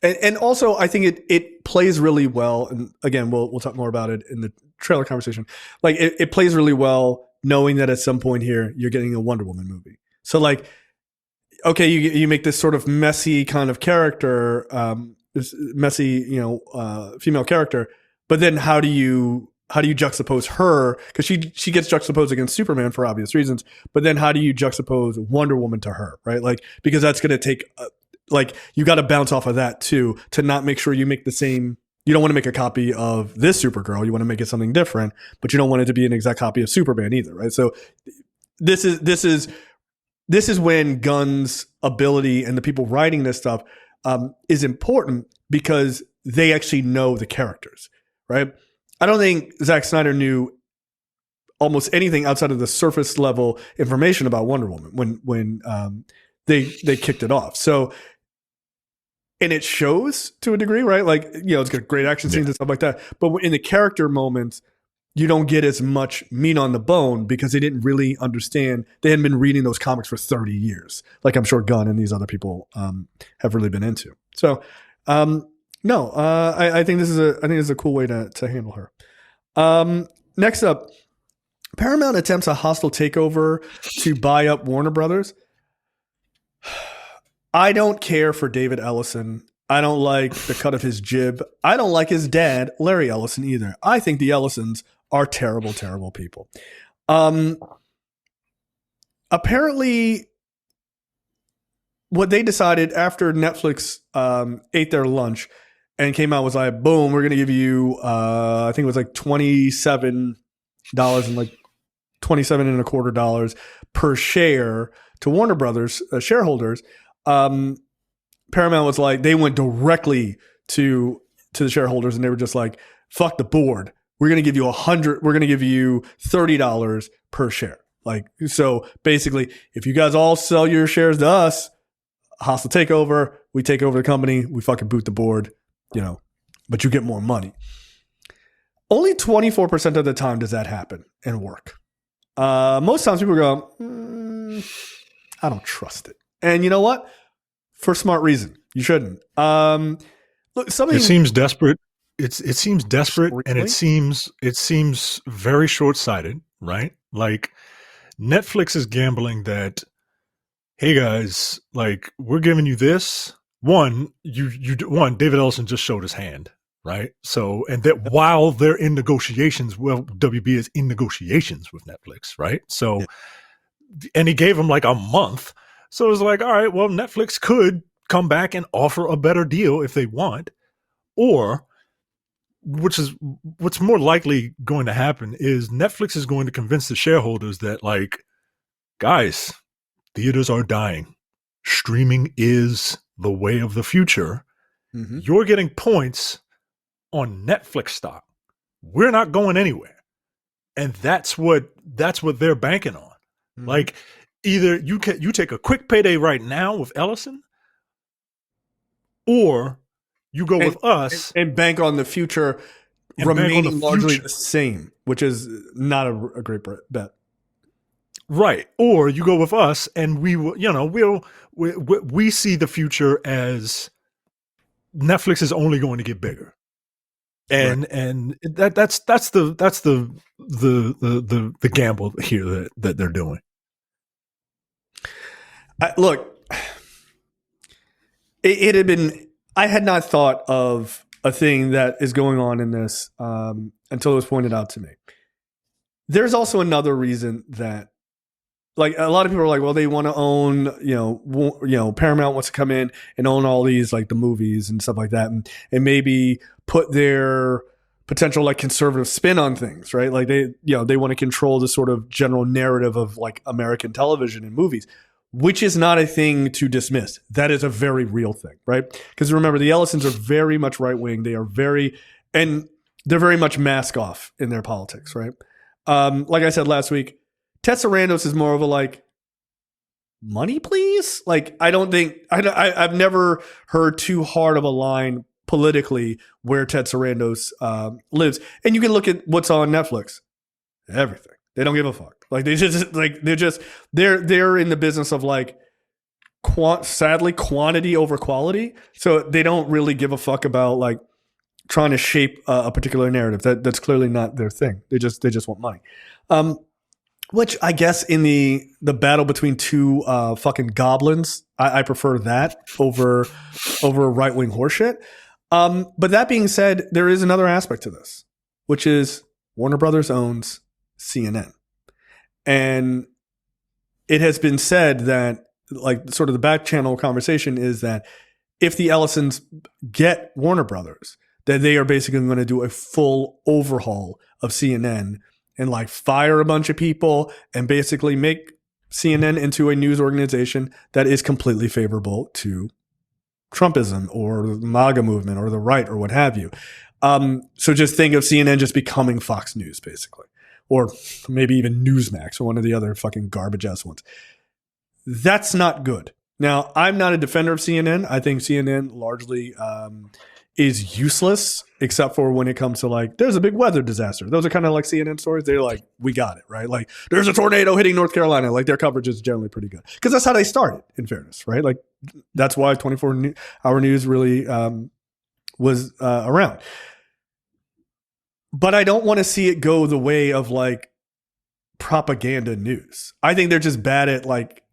And also, I think it plays really well. And again, we'll talk more about it in the trailer conversation. Like it plays really well, knowing that at some point here you're getting a Wonder Woman movie. So like, okay, you make this sort of messy kind of character, this messy female character, but then how do you juxtapose her? Because she gets juxtaposed against Superman for obvious reasons. But then how do you juxtapose Wonder Woman to her, right? Like because that's going to take. Like you got to bounce off of that too to not make sure you make the same. You don't want to make a copy of this Supergirl. You want to make it something different, but you don't want it to be an exact copy of Superman either, right? So this is this is when Gunn's ability and the people writing this stuff is important because they actually know the characters, right? I don't think Zack Snyder knew almost anything outside of the surface level information about Wonder Woman when they kicked it off. So, and it shows to a degree, right? Like, it's got great action scenes and stuff like that. But in the character moments, you don't get as much meat on the bone because they didn't really understand. They hadn't been reading those comics for 30 years, like I'm sure Gunn and these other people have really been into. So, I think this is a cool way to handle her. Next up, Paramount attempts a hostile takeover to buy up Warner Brothers. I don't care for David Ellison. I don't like the cut of his jib. I don't like his dad, Larry Ellison, either. I think the Ellisons are terrible, terrible people. Apparently, what they decided after Netflix ate their lunch and came out was like, boom, we're going to give you, I think it was like $27 and like $27.25 per share to Warner Brothers shareholders. Paramount was like, they went directly to the shareholders and they were just like, fuck the board. We're going to give you $30 per share. Like, so basically, if you guys all sell your shares to us, hostile takeover, we take over the company, we fucking boot the board, but you get more money. Only 24% of the time does that happen and work. Most times people go, I don't trust it. And you know what? For smart reason. You shouldn't. Look, it seems desperate. It seems desperate, Really? And it seems very short-sighted, right? Like Netflix is gambling that, hey guys, like we're giving you this. One, David Ellison just showed his hand, right? So, and that while they're in negotiations, well, WB is in negotiations with Netflix, right? So, and he gave him like a month. So it was like, all right, well, Netflix could come back and offer a better deal if they want, or which is what's more likely going to happen is Netflix is going to convince the shareholders that, like, guys, theaters are dying. Streaming is the way of the future. Mm-hmm. You're getting points on Netflix stock. We're not going anywhere. And that's what they're banking on. Mm-hmm. Like, either you take a quick payday right now with Ellison, or you go with us and bank on the future remaining largely the same, which is not a great bet. Right. Or you go with us and we see the future as Netflix is only going to get bigger. And right. And that's the gamble here that they're doing. Look, it had been. I had not thought of a thing that is going on in this until it was pointed out to me. There's also another reason that, like, a lot of people are like, well, they want to own, Paramount wants to come in and own all these, like, the movies and stuff like that, and maybe put their potential, like, conservative spin on things, right? Like, they want to control the sort of general narrative of, like, American television and movies, which is not a thing to dismiss. That is a very real thing, right? Because remember, the Ellisons are very much right-wing. They're very much mask off in their politics, right? Like I said last week, Ted Sarandos is more of a, like, money, please? Like, I've never heard too hard of a line politically where Ted Sarandos lives. And you can look at what's on Netflix. Everything. They don't give a fuck. Like, they're in the business of, like, sadly, quantity over quality. So they don't really give a fuck about, like, trying to shape a particular narrative. That's clearly not their thing. They just want money. Which I guess in the battle between two fucking goblins, I prefer that over right-wing horseshit. But that being said, there is another aspect to this, which is Warner Brothers owns CNN. And it has been said that, like, sort of the back channel conversation is that if the Ellisons get Warner Brothers, that they are basically going to do a full overhaul of CNN and, like, fire a bunch of people and basically make CNN into a news organization that is completely favorable to Trumpism or the MAGA movement or the right or what have you. So just think of CNN just becoming Fox News, basically, or maybe even Newsmax or one of the other fucking garbage ass ones. That's not good. Now, I'm not a defender of CNN. I think CNN largely is useless, except for when it comes to like, there's a big weather disaster. Those are kind of like CNN stories. They're like, we got it, right? Like, there's a tornado hitting North Carolina. Like, their coverage is generally pretty good because that's how they started, in fairness, right? Like, that's why 24-hour news really was around. But I don't want to see it go the way of like propaganda news. I think they're just bad at like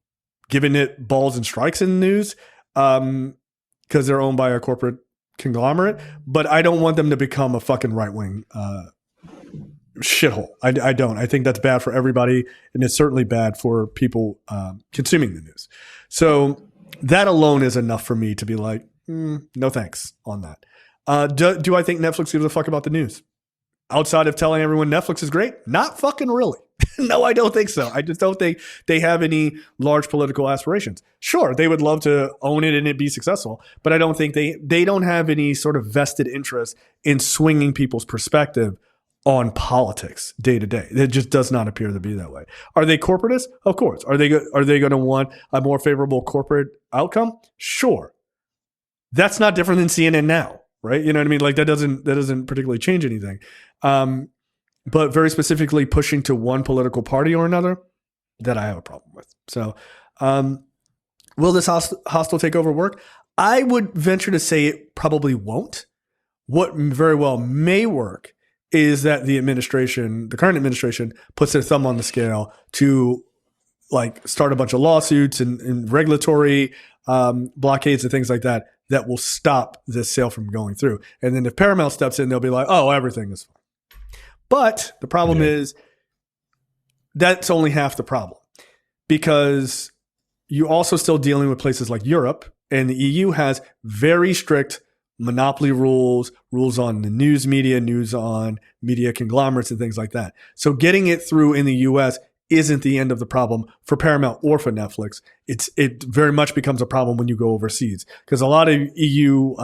giving it balls and strikes in the news because they're owned by a corporate conglomerate. But I don't want them to become a fucking right-wing shithole. I don't. I think that's bad for everybody, and it's certainly bad for people consuming the news. So that alone is enough for me to be like, no thanks on that. Do I think Netflix gives a fuck about the news? Outside of telling everyone Netflix is great? Not fucking really. No, I don't think so. I just don't think they have any large political aspirations. Sure, they would love to own it and it be successful, but I don't think they don't have any sort of vested interest in swinging people's perspective on politics day to day. It just does not appear to be that way. Are they corporatists? Of course. Are they going to want a more favorable corporate outcome? Sure. That's not different than CNN now, right? You know what I mean? Like that doesn't particularly change anything. But very specifically pushing to one political party or another, that I have a problem with. So, will this hostile takeover work? I would venture to say it probably won't. What very well may work is that the current administration, puts their thumb on the scale to like start a bunch of lawsuits and regulatory blockades and things like that will stop this sale from going through. And then if Paramount steps in, they'll be like, oh, everything is fine. But the problem is that's only half the problem, because you're also still dealing with places like Europe, and the EU has very strict monopoly rules on the news media, news on media conglomerates and things like that. So getting it through in the US isn't the end of the problem for Paramount or for Netflix. It very much becomes a problem when you go overseas, because a lot of EU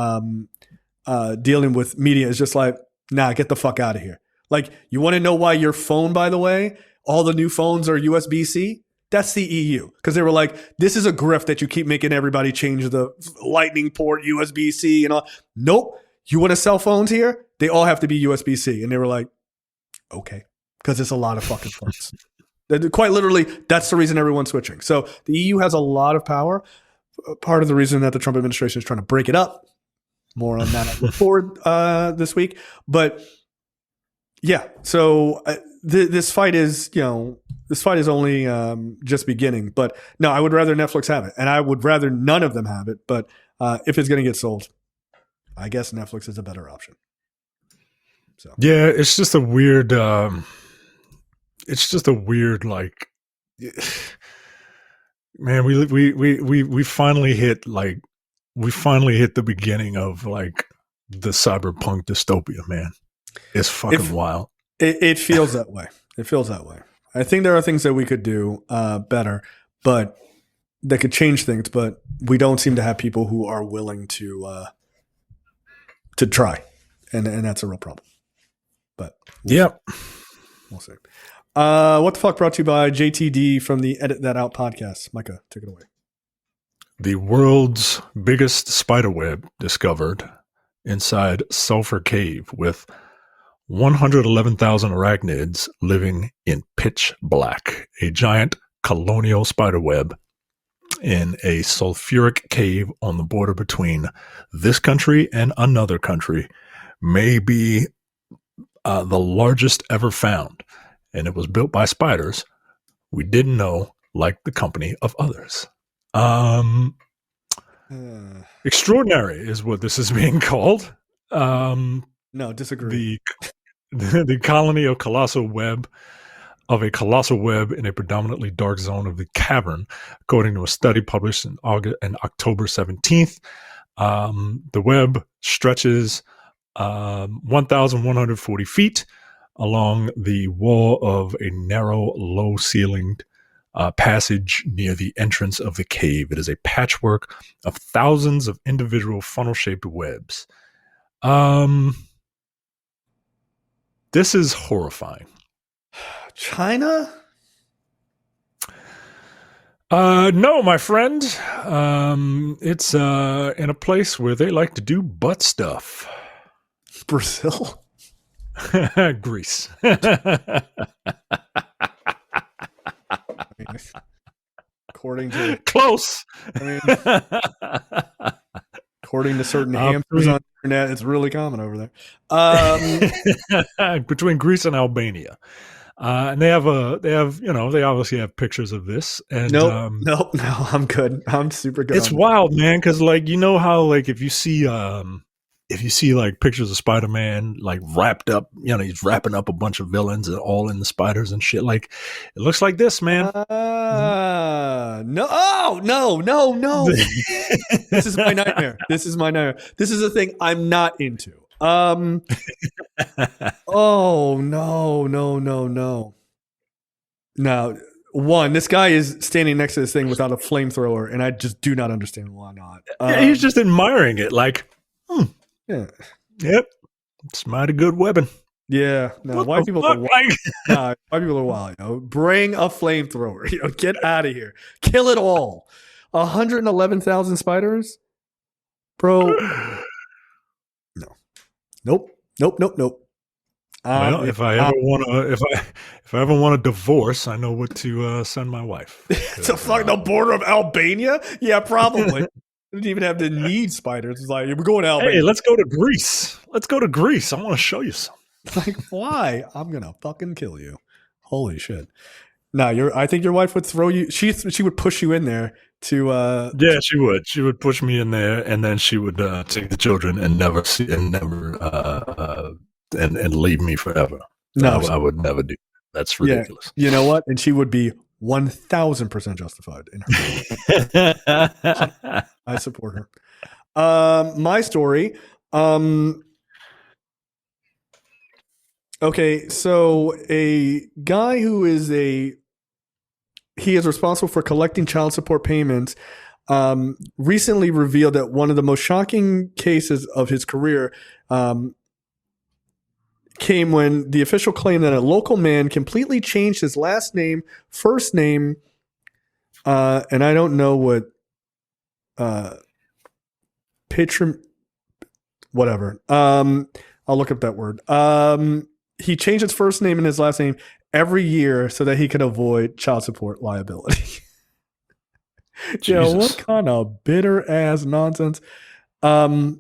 dealing with media is just like, nah, get the fuck out of here. Like, you want to know why your phone, by the way, all the new phones are USB-C? That's the EU. Because they were like, this is a grift that you keep making everybody change the lightning port, USB-C and all. Nope. You want to sell phones here? They all have to be USB-C. And they were like, okay. Because it's a lot of fucking phones. Quite literally, that's the reason everyone's switching. So the EU has a lot of power. Part of the reason that the Trump administration is trying to break it up. More on that I look forward this week. But yeah, so this fight is only just beginning. But no, I would rather Netflix have it, and I would rather none of them have it. But if it's going to get sold, I guess Netflix is a better option. So yeah, it's just a weird. Like, man, we finally hit the beginning of like the cyberpunk dystopia, man. It's fucking wild. It feels that way. It feels that way. I think there are things that we could do better, but that could change things. But we don't seem to have people who are willing to try, and that's a real problem. But we'll see. What the fuck brought to you by JTD from the Edit That Out podcast. Micah, take it away. The world's biggest spiderweb discovered inside Sulfur Cave, with 111,000 arachnids living in pitch black. A giant colonial spiderweb in a sulfuric cave on the border between this country and another country may be the largest ever found. And it was built by spiders we didn't know, like the company of others. Extraordinary is what this is being called. No, disagree. The colony of a colossal web in a predominantly dark zone of the cavern, according to a study published in October 17th. The web stretches 1,140 feet along the wall of a narrow, low-ceilinged passage near the entrance of the cave. It is a patchwork of thousands of individual funnel-shaped webs. This is horrifying. China? No, my friend. It's in a place where they like to do butt stuff. Brazil? Greece. According to Close. According to certain hamsters on the internet, it's really common over there. Between Greece and Albania. And they obviously have pictures of this. And no, I'm good. I'm super good. It's wild, man, because how if you see like pictures of Spider-Man like wrapped up, he's wrapping up a bunch of villains and all in the spiders and shit. Like it looks like this, man. No. This is my nightmare. This is a thing I'm not into. Oh no. Now, one, this guy is standing next to this thing without a flamethrower, and I just do not understand why not. He's just admiring it, like, yeah, yep, it's mighty good weapon. Yeah, no, white people are wild. White people are wild. Bring a flamethrower. Get out of here. Kill it all. 111,000 spiders, bro. No. Nope. Well, if I ever want a divorce, I know what to send my wife. To fuck the border of Albania? Yeah, probably. Didn't even have to need spiders. It's like, we're going to Albania. Hey, let's go to Greece. I want to show you something. Like, why? I'm gonna fucking kill you. Holy shit. No, I think your wife would throw you. She would push you in there to. Yeah, she would. She would push me in there, and then she would take the children and never and leave me forever. No, I would never do. That's ridiculous. Yeah, you know what? And she would be 1,000% justified in her. I support her. My story. Okay, so a guy who is he is responsible for collecting child support payments, recently revealed that one of the most shocking cases of his career came when the official claimed that a local man completely changed his last name, first name, and I don't know what whatever. I'll look up that word. He changed his first name and his last name every year so that he could avoid child support liability. What kind of bitter ass nonsense? Okay,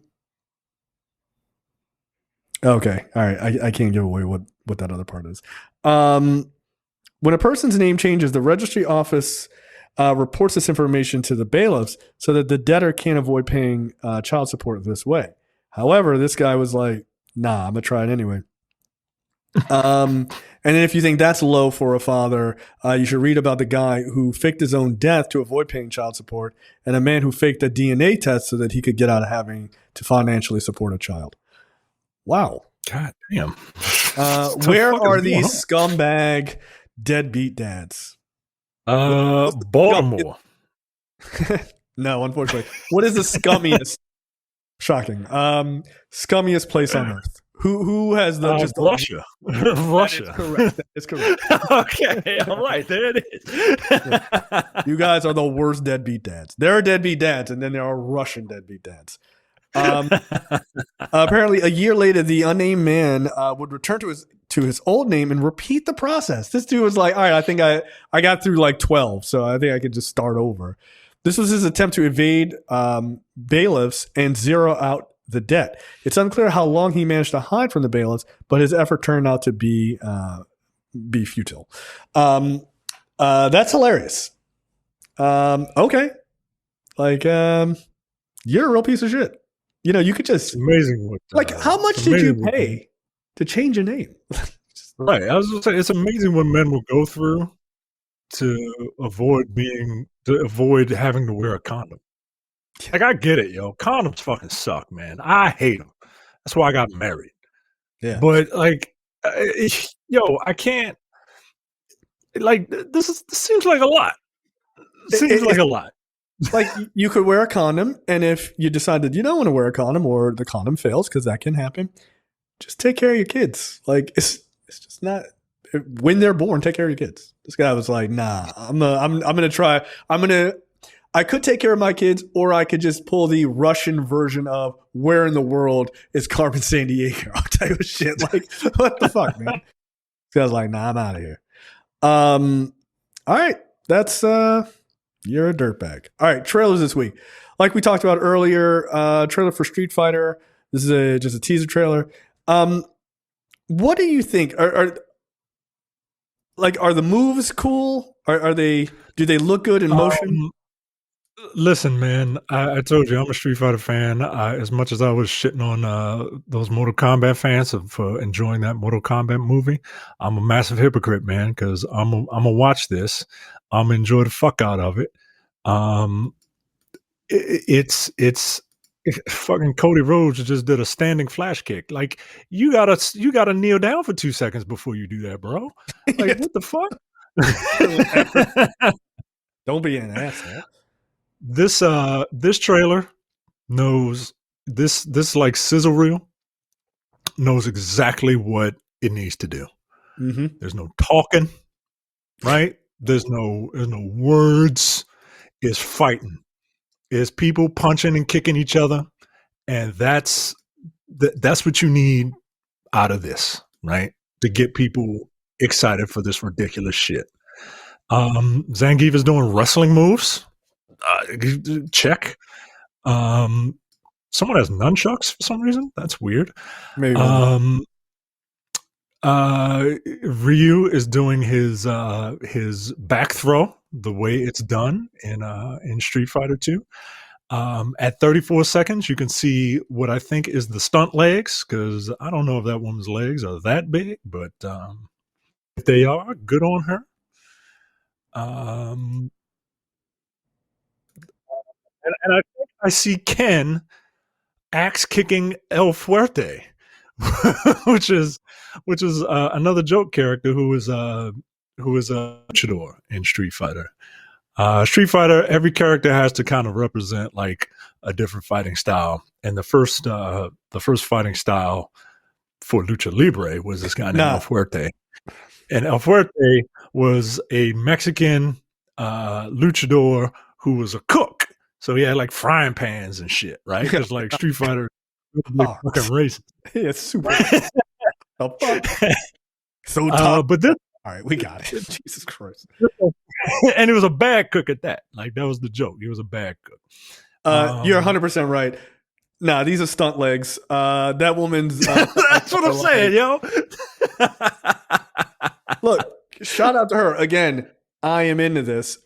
all right. I can't give away what that other part is. When a person's name changes, the registry office reports this information to the bailiffs so that the debtor can't avoid paying child support this way. However, this guy was like, nah, I'm going to try it anyway. And then if you think that's low for a father, you should read about the guy who faked his own death to avoid paying child support, and a man who faked a DNA test so that he could get out of having to financially support a child. Wow. God damn. Where are these scumbag deadbeat dads? Baltimore. No, unfortunately. What is the scummiest? Shocking. Scummiest place on earth? Who has the just Russia? Russia. That is correct. Okay, all right, there it is. Yeah. You guys are the worst deadbeat dads. There are deadbeat dads, and then there are Russian deadbeat dads. Apparently, a year later, the unnamed man would return to his old name and repeat the process. This dude was like, "All right, I think I got through like 12, so I think I could just start over." This was his attempt to evade bailiffs and zero out the debt. It's unclear how long he managed to hide from the bailiffs, but his effort turned out to be futile. That's hilarious. Okay, like you're a real piece of shit. You could just amazing. How much did you pay to change a name? Right, I was gonna say it's amazing what men will go through to avoid having to wear a condom. Like, I get it, yo. Condoms fucking suck, man. I hate them. That's why I got married. Yeah. But, like, yo, I can't. Like this seems like a lot. Seems like a lot. Like you could wear a condom, and if you decide that you don't want to wear a condom or the condom fails, because that can happen, just take care of your kids. Like it's just not when they're born. Take care of your kids. This guy was like, nah, I'm gonna try. I could take care of my kids, or I could just pull the Russian version of where in the world is Carmen Sandiego type of shit. Like, what the fuck, man? This guy's like, nah, I'm out of here. All right, that's you're a dirtbag. All right, trailers this week. Like we talked about earlier, trailer for Street Fighter. This is just a teaser trailer. What do you think? Are the moves cool? Are they? Do they look good in motion? Listen, man, I told you I'm a Street Fighter fan. As much as I was shitting on those Mortal Kombat fans for enjoying that Mortal Kombat movie, I'm a massive hypocrite, man, because I'm gonna watch this. I'm gonna enjoy the fuck out of it. It's fucking Cody Rhodes just did a standing flash kick. Like you gotta kneel down for 2 seconds before you do that, bro. Like what the fuck? Don't be an asshole. This trailer knows this like sizzle reel knows exactly what it needs to do. Mm-hmm. There's no talking, right? There's no words. It's fighting. It's people punching and kicking each other, and that's what you need out of this, right? To get people excited for this ridiculous shit. Zangief is doing wrestling moves. Check. Someone has nunchucks for some reason. That's weird. Maybe. Ryu is doing his back throw the way it's done in Street Fighter 2. At 34 seconds, you can see what I think is the stunt legs, because I don't know if that woman's legs are that big, but if they are, good on her. And I think I see Ken axe kicking El Fuerte, which is another joke character who is a luchador in Street Fighter. Street Fighter, every character has to kind of represent like a different fighting style, and the first fighting style for Lucha Libre was this guy named El Fuerte, and El Fuerte was a Mexican luchador who was a cook. So he had like frying pans and shit, right? Because like Street Fighter, fucking racist. Yeah, it's super. So tough. But then, all right, we got it. Jesus Christ. And he was a bad cook at that. Like that was the joke. He was a bad cook. You're 100% right. Nah, these are stunt legs. That woman's. That's what I'm saying, yo. Look, shout out to her again. I am into this.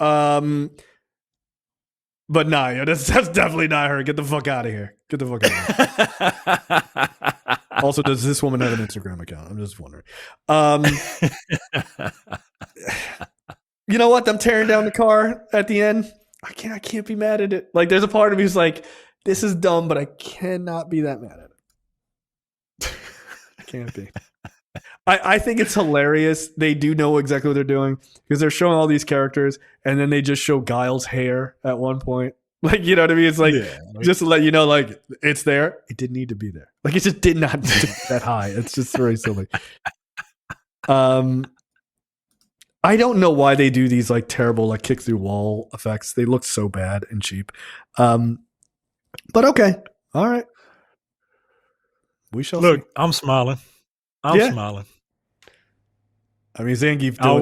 But nah, yo, that's definitely not her. Get the fuck out of here. Get the fuck out of here. Also, does this woman have an Instagram account? I'm just wondering. You know what? I'm tearing down the car at the end. I can't be mad at it. Like, there's a part of me who's like, this is dumb, but I cannot be that mad at it. I can't be. I think it's hilarious. They do know exactly what they're doing because they're showing all these characters and then they just show Guile's hair at one point. Like, you know what I mean? It's like, just to let you know, like, it's there. It didn't need to be there. Like, it just did not need to be that high. It's just very silly. I don't know why they do these like terrible, like kick through wall effects. They look so bad and cheap. But okay. All right. We shall look. see. I'm smiling. I'm smiling. I mean, Zangief. I'll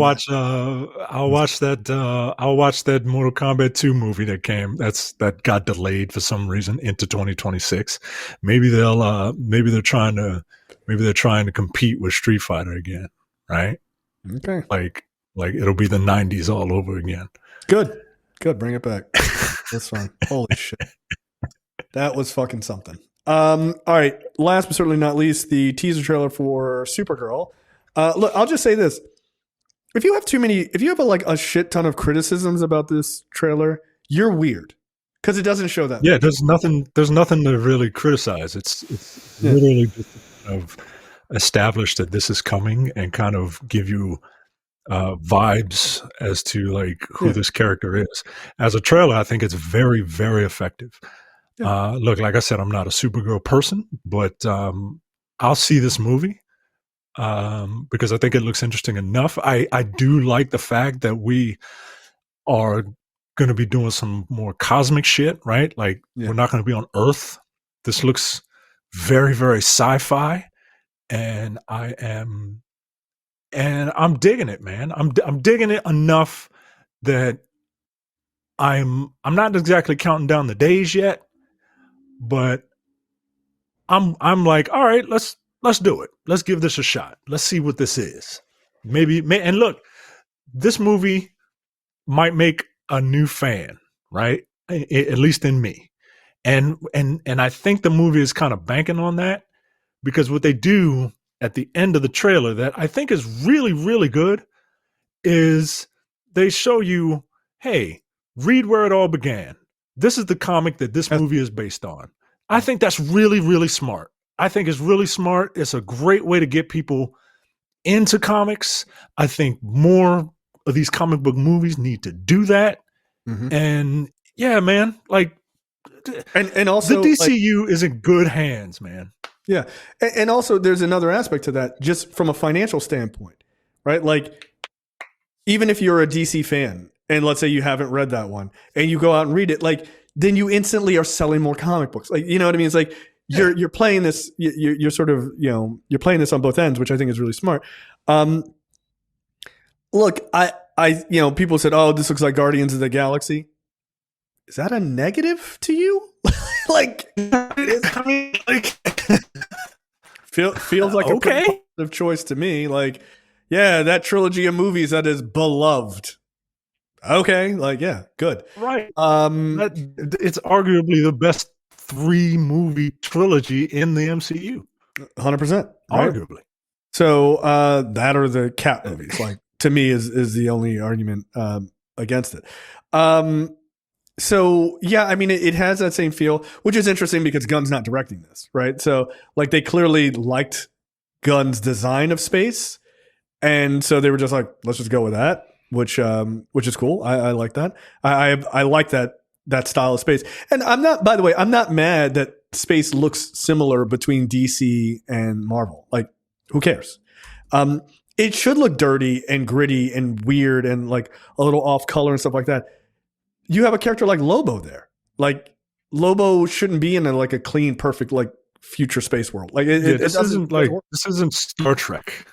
watch that Mortal Kombat 2 movie that got delayed for some reason into 2026. Maybe they're trying to compete with Street Fighter again, right? Okay. Like it'll be the 90s all over again. Good. Bring it back. That's fine. Holy shit. That was fucking something. All right. Last but certainly not least, the teaser trailer for Supergirl. Look, I'll just say this. If you have a shit ton of criticisms about this trailer, you're weird because it doesn't show that. Yeah, there's nothing to really criticize. It's literally just kind of establish that this is coming and kind of give you vibes as to like who this character is. As a trailer, I think it's very, very effective. Look, like I said, I'm not a Supergirl person, but I'll see this movie because I think it looks interesting enough. I do like the fact that we are going to be doing some more cosmic shit, right? Like we're not going to be on Earth. This looks very, very sci-fi, and I'm digging it, man. I'm digging it enough that I'm not exactly counting down the days yet, but I'm like, all right, let's do it. Let's give this a shot. Let's see what this is. And look, this movie might make a new fan, right? At least in me. And I think the movie is kind of banking on that, because what they do at the end of the trailer that I think is really, really good is they show you, hey, read where it all began. This is the comic that this movie is based on. I think that's really, really smart. I think it's really smart. It's a great way to get people into comics. I think more of these comic book movies need to do that. Mm-hmm. And yeah, man, like, and also the DCU is in good hands, man. Yeah. And also there's another aspect to that, just from a financial standpoint, right? Like, even if you're a DC fan and let's say you haven't read that one and you go out and read it, like, then you instantly are selling more comic books. Like, you know what I mean? It's like you're playing this, you're sort of, you're playing this on both ends, which I think is really smart. Look, I people said, oh, this looks like Guardians of the Galaxy. Is that a negative to you? Like, feels like a pretty positive choice to me. Like, yeah, that trilogy of movies that is beloved. Okay, like, yeah, good. Right. It's arguably the best 3-movie trilogy in the MCU. 100%. Arguably. Right? So that or the Cat movies, like, to me is the only argument against it. So yeah, I mean, it has that same feel, which is interesting because Gunn's not directing this, right? So like they clearly liked Gunn's design of space, and so they were just like, let's just go with that, which is cool. I like that. I like that style of space, and I'm not mad that space looks similar between DC and Marvel. Like, who cares? It should look dirty and gritty and weird and like a little off color and stuff like that. You have a character like Lobo there. Like, Lobo shouldn't be in a clean, perfect, like, future space world. Like, this isn't Star Trek,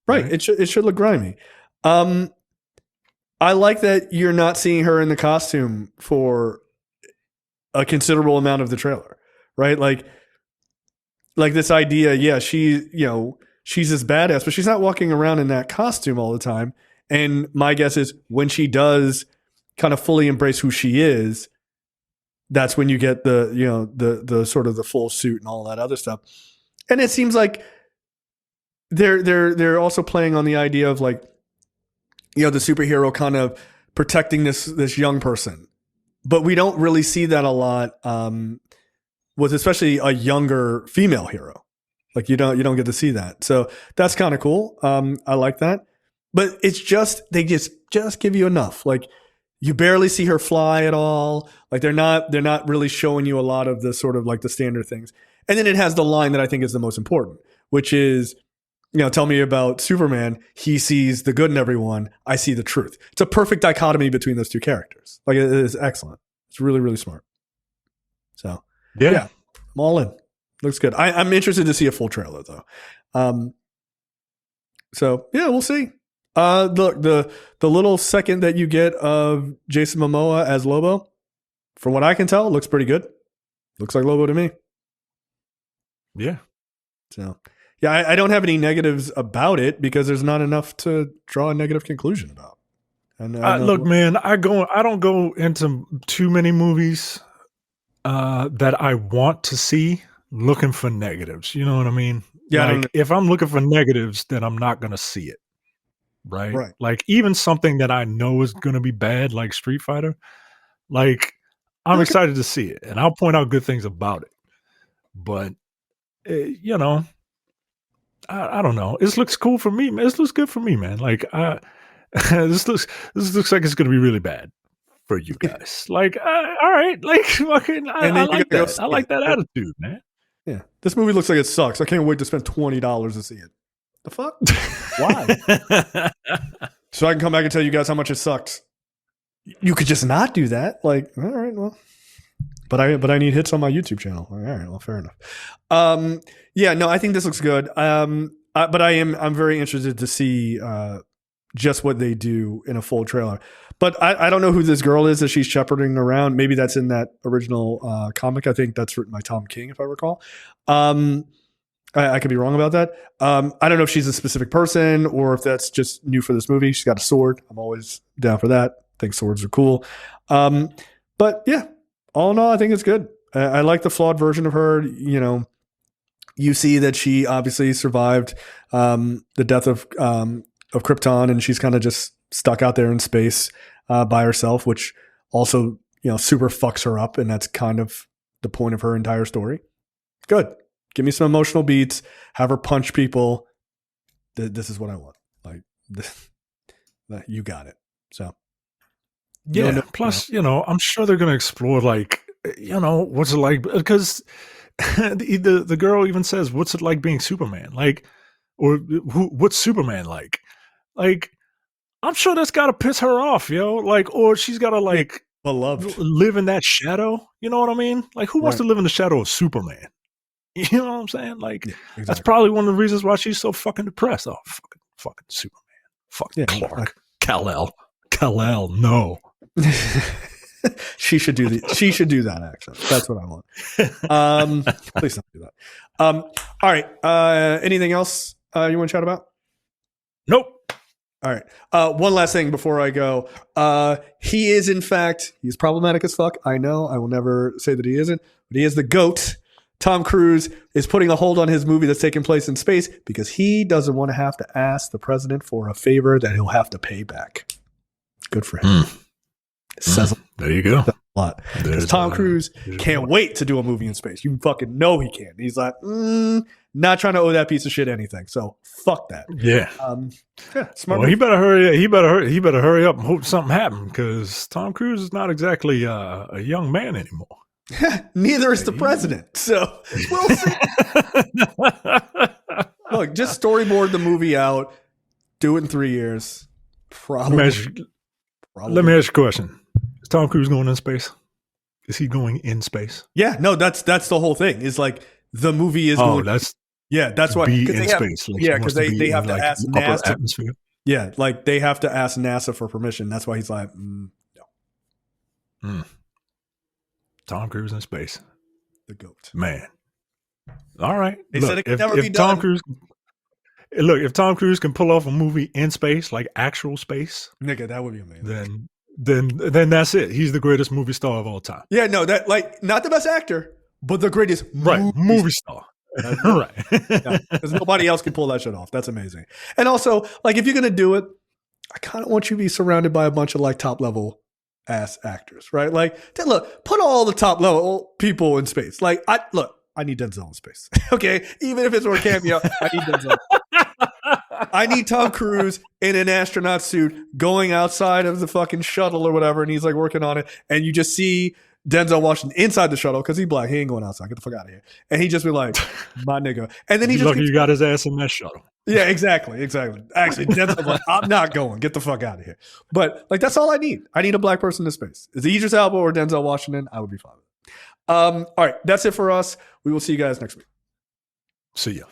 right? It should look grimy. I like that you're not seeing her in the costume for a considerable amount of the trailer, right? Like this idea, yeah, she's this badass, but she's not walking around in that costume all the time. And my guess is when she does kind of fully embrace who she is, that's when you get the sort of the full suit and all that other stuff. And it seems like they're also playing on the idea of, like, the superhero kind of protecting this young person, but we don't really see that a lot with especially a younger female hero. Like, you don't get to see that, so that's kind of cool. I like that, but it's just they just give you enough. Like, you barely see her fly at all. Like, they're not really showing you a lot of the sort of like the standard things. And then it has the line that I think is the most important, which is, tell me about Superman. He sees the good in everyone. I see the truth. It's a perfect dichotomy between those two characters. Like, it is excellent. It's really, really smart. So yeah, I'm all in. Looks good. I'm interested to see a full trailer though. So yeah, we'll see. The little second that you get of Jason Momoa as Lobo, from what I can tell, looks pretty good. Looks like Lobo to me. Yeah. So yeah, I don't have any negatives about it because there's not enough to draw a negative conclusion about. And look, man, I don't go into too many movies that I want to see looking for negatives. You know what I mean? Yeah. Like, if I'm looking for negatives, then I'm not going to see it. Right. Like, even something that I know is going to be bad, like Street Fighter, like, I'm excited to see it, and I'll point out good things about it. But I don't know. This looks cool for me. This looks good for me, man. Like, this looks like it's going to be really bad for you guys. Like, all right, like fucking, I like that. I like that attitude, man. Yeah, this movie looks like it sucks. I can't wait to spend $20 to see it. The fuck? Why? So I can come back and tell you guys how much it sucked. You could just not do that. Like, all right, well, but I need hits on my YouTube channel. All right, well, fair enough. Yeah, no, I think this looks good. But I'm very interested to see just what they do in a full trailer. But I don't know who this girl is that she's shepherding around. Maybe that's in that original comic. I think that's written by Tom King, if I recall. I could be wrong about that. I don't know if she's a specific person or if that's just new for this movie. She's got a sword. I'm always down for that. I think swords are cool. But yeah, all in all, I think it's good. I like the flawed version of her. You know, you see that she obviously survived the death of Krypton, and she's kind of just stuck out there in space by herself, which also, you know, super fucks her up, and that's kind of the point of her entire story. Good. Give me some emotional beats. Have her punch people. This is what I want. Like, you got it. So, yeah. Plus, you know, I'm sure they're going to explore, like, you know, what's it like? Because the girl even says, "What's it like being Superman?" Like, or what's Superman like? Like, I'm sure that's got to piss her off, yo. Like, or she's got to like live in that shadow. You know what I mean? Like, who wants to live in the shadow of Superman? You know what I'm saying? Like, that's probably one of the reasons why she's so fucking depressed. Oh, fucking Superman. Fucking Clark. Kal-El, no. She should do that, actually. That's what I want. Please don't do that. All right. Anything else you want to chat about? Nope. All right. One last thing before I go. He is, in fact, he's problematic as fuck. I know. I will never say that he isn't, but he is the GOAT. Tom Cruise is putting a hold on his movie that's taking place in space because he doesn't want to have to ask the president for a favor that he'll have to pay back. Good for him. There you go. A lot. Because Tom Cruise can't wait to do a movie in space. You fucking know he can. He's like, not trying to owe that piece of shit anything. So fuck that. Yeah. Smart. Well, he better hurry. He better hurry up and hope something happens because Tom Cruise is not exactly a young man anymore. Neither is the president. So we'll see. Look, just storyboard the movie out. Do it in 3 years. Probably. Let me ask you a question. Is Tom Cruise going in space? Is he going in space? Yeah, no, that's the whole thing. Is like the movie is. That's why. Be in space. Like, because they have to ask NASA. Atmosphere. Yeah, like they have to ask NASA for permission. That's why he's like, no. Tom Cruise in space. The GOAT. Man. All right. They said it could never be done. If Tom Cruise can pull off a movie in space, like actual space, nigga, that would be amazing. Then that's it. He's the greatest movie star of all time. Yeah, no, that like not the best actor, but the greatest movie star. Right. Because nobody else can pull that shit off. That's amazing. And also, like, if you're gonna do it, I kind of want you to be surrounded by a bunch of like top level ass actors, right? Like, look, put all the top level people in space. Like, I need Denzel in space. Okay, even if it's for a cameo, I need Denzel. I need Tom Cruise in an astronaut suit going outside of the fucking shuttle or whatever, and he's like working on it, and you just see Denzel Washington inside the shuttle because he's black. He ain't going outside. Get the fuck out of here. And he just be like, my nigga. And then he just you got his ass in that shuttle. Yeah, exactly. Actually, Denzel's like, I'm not going. Get the fuck out of here. But like, that's all I need. I need a black person in space. Is it Idris Elba or Denzel Washington? I would be fine with it. All right, that's it for us. We will see you guys next week. See ya.